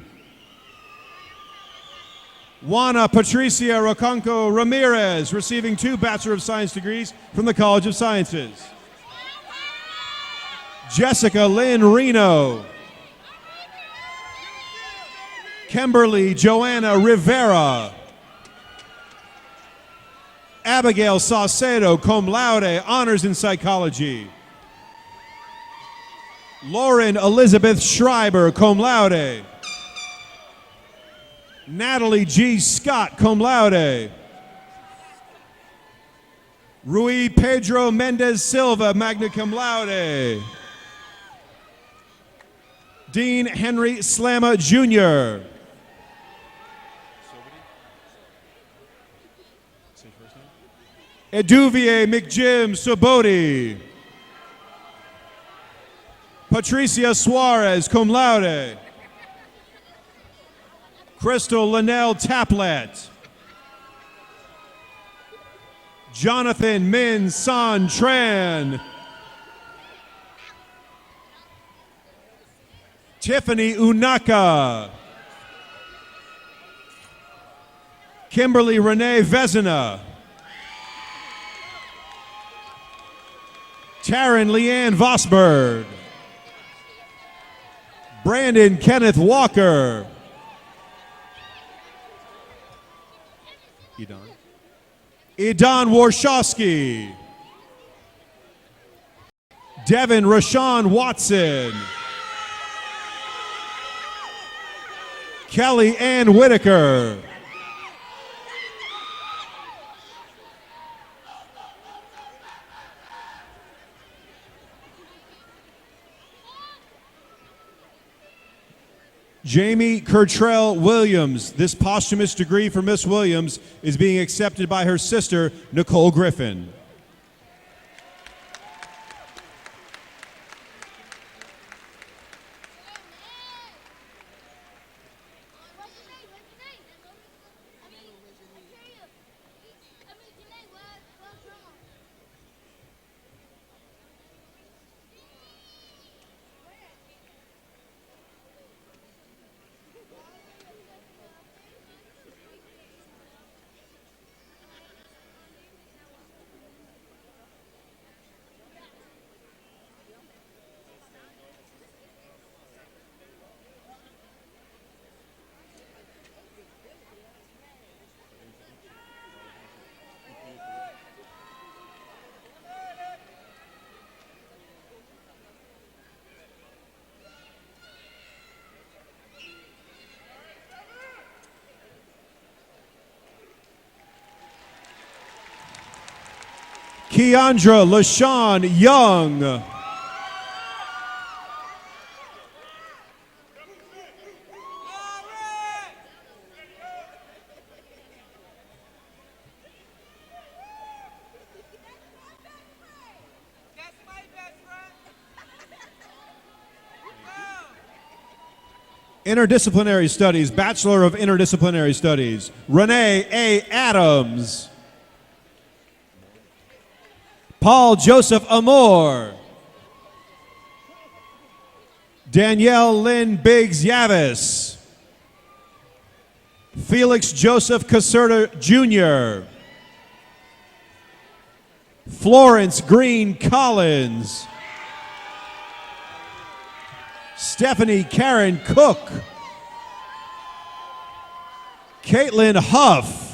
Juana Patricia Rocanco Ramirez, receiving 2 Bachelor of Science degrees from the College of Sciences. Jessica Lynn Reno. Kimberly Joanna Rivera. Abigail Saucedo, cum laude, honors in psychology. Lauren Elizabeth Schreiber, cum laude. Natalie G. Scott, cum laude. Rui Pedro Mendez Silva, magna cum laude. Dean Henry Slama Jr. Eduvier McJim Sobodi. Patricia Suarez, cum laude. Crystal Linnell Taplet. Jonathan Min San Tran. Tiffany Unaka. Kimberly Renee Vezina. Taryn Leanne Vosberg. Brandon Kenneth Walker. Idan Warshawski. Devin Rashawn Watson. Kelly Ann Whitaker. Jamie Kurtrell Williams. This posthumous degree for Miss Williams is being accepted by her sister, Nicole Griffin. Keandra LaShawn Young. Interdisciplinary Studies, Bachelor of Interdisciplinary Studies, Renee A. Adams. Paul Joseph Amor. Danielle Lynn Biggs Yavis. Felix Joseph Caserta Jr. Florence Green Collins. Stephanie Karen Cook. Caitlin Huff.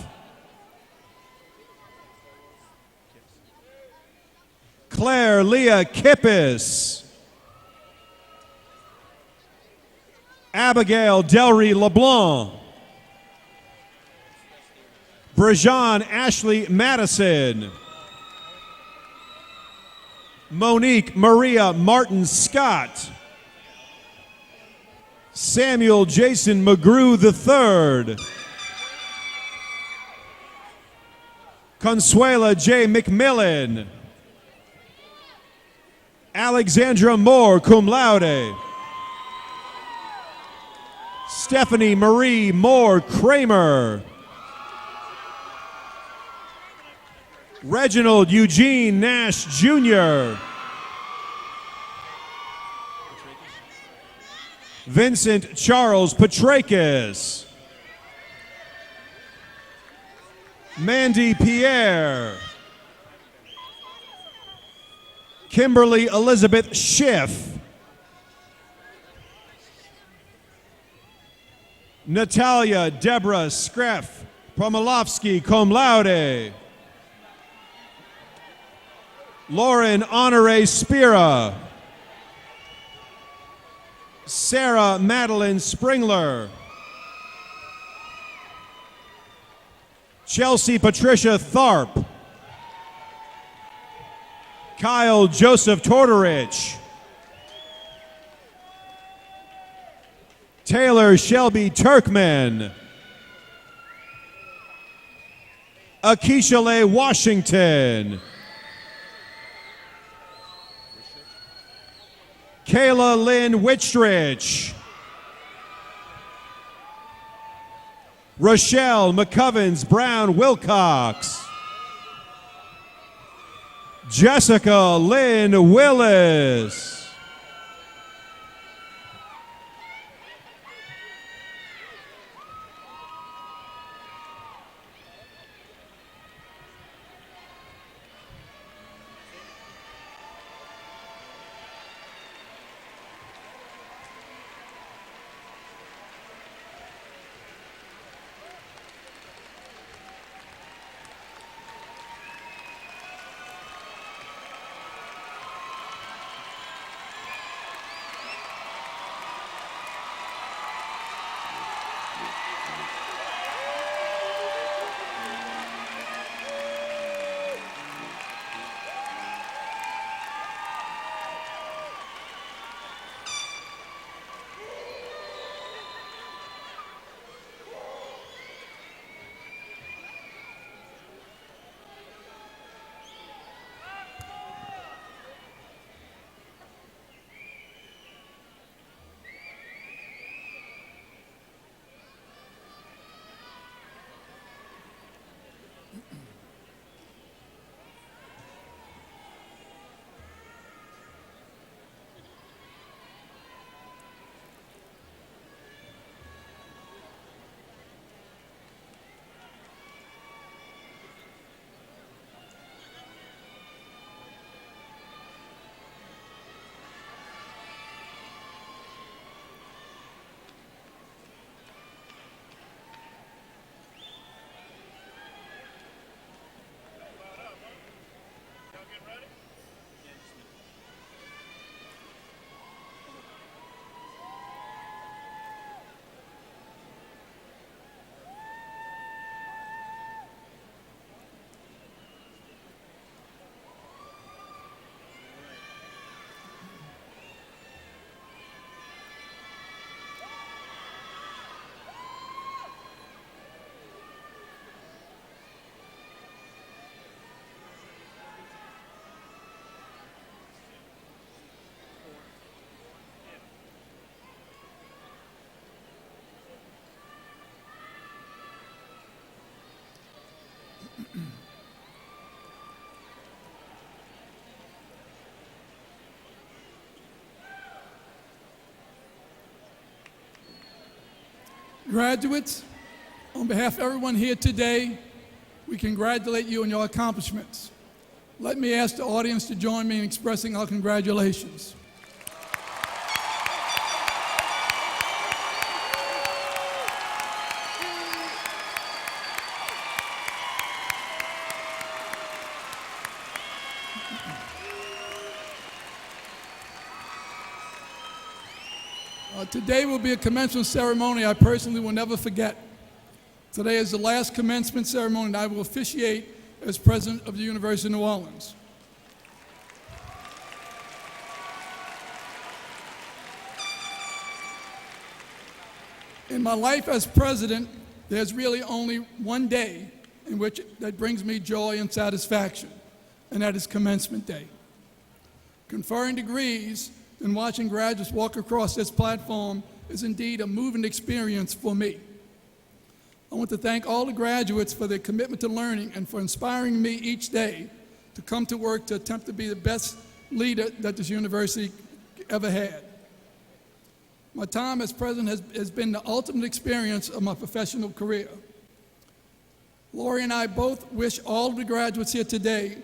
Claire Leah Kippis. Abigail Delry LeBlanc. Brajan Ashley Madison. Monique Maria Martin Scott. Samuel Jason McGrew III. Consuela J. McMillan. Alexandra Moore, cum laude. Stephanie Marie Moore Kramer. Reginald Eugene Nash Jr. Vincent Charles Petrakis. Mandy Pierre. Kimberly Elizabeth Schiff. Natalia Deborah Skreff Pomilovsky, cum laude. Lauren Honore Spira. Sarah Madeline Springler. Chelsea Patricia Tharp. Kyle Joseph Tortorich. Taylor Shelby Turkman. Akeisha Leigh Washington. Kayla Lynn Wittstrich. Rochelle McCovens Brown Wilcox. Jessica Lynn Willis. Graduates, on behalf of everyone here today, we congratulate you on your accomplishments. Let me ask the audience to join me in expressing our congratulations. Today will be a commencement ceremony I personally will never forget. Today is the last commencement ceremony that I will officiate as president of the University of New Orleans. In my life as president, there's really only one day in which that brings me joy and satisfaction, and that is commencement day. Conferring degrees and watching graduates walk across this platform is indeed a moving experience for me. I want to thank all the graduates for their commitment to learning and for inspiring me each day to come to work to attempt to be the best leader that this university ever had. My time as president has been the ultimate experience of my professional career. Lori and I both wish all of the graduates here today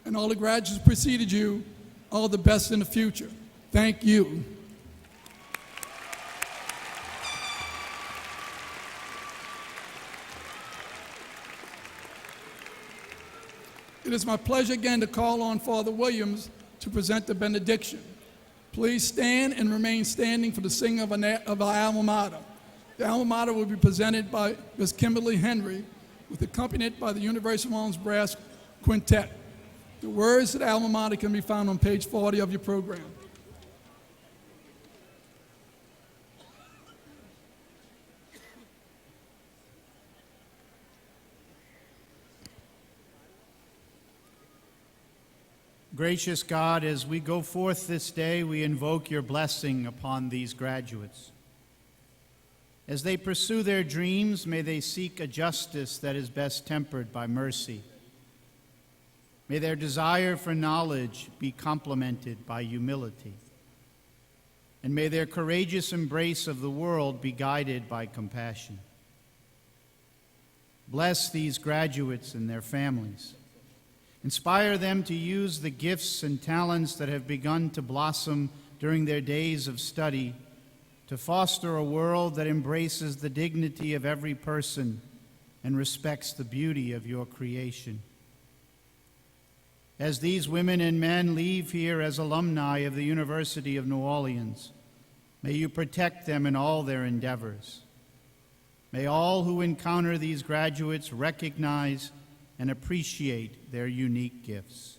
and all the graduates who preceded you all the best in the future. Thank you. It is my pleasure again to call on Father Williams to present the benediction. Please stand and remain standing for the singing of our alma mater. The alma mater will be presented by Ms. Kimberly Henry, with accompanied by the University of New Orleans Brass Quintet. The words to the alma mater can be found on page 40 of your program. Gracious God, as we go forth this day, we invoke your blessing upon these graduates. As they pursue their dreams, may they seek a justice that is best tempered by mercy. May their desire for knowledge be complemented by humility. And may their courageous embrace of the world be guided by compassion. Bless these graduates and their families. Inspire them to use the gifts and talents that have begun to blossom during their days of study to foster a world that embraces the dignity of every person and respects the beauty of your creation. As these women and men leave here as alumni of the University of New Orleans, may you protect them in all their endeavors. May all who encounter these graduates recognize and appreciate their unique gifts.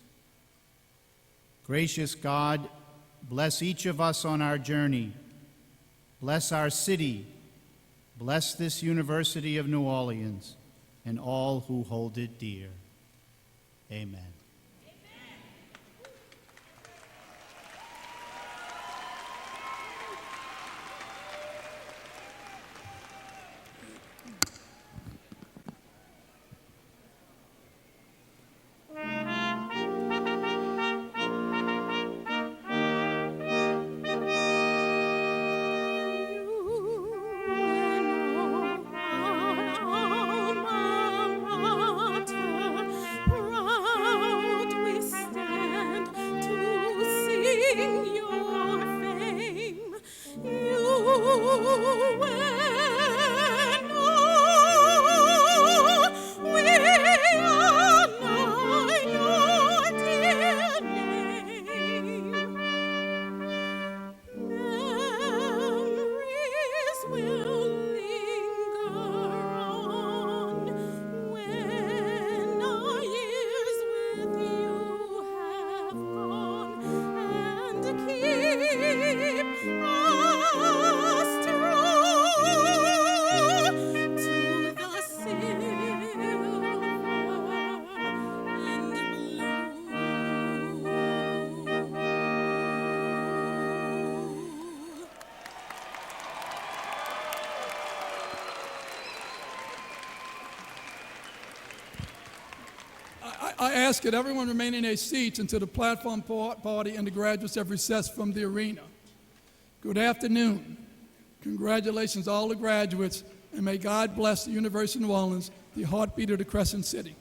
Gracious God, bless each of us on our journey. Bless our city. Bless this University of New Orleans and all who hold it dear. Amen. I ask that everyone remain in their seats until the platform party and the graduates have recessed from the arena. Good afternoon. Congratulations, all the graduates, and may God bless the University of New Orleans, the heartbeat of the Crescent City.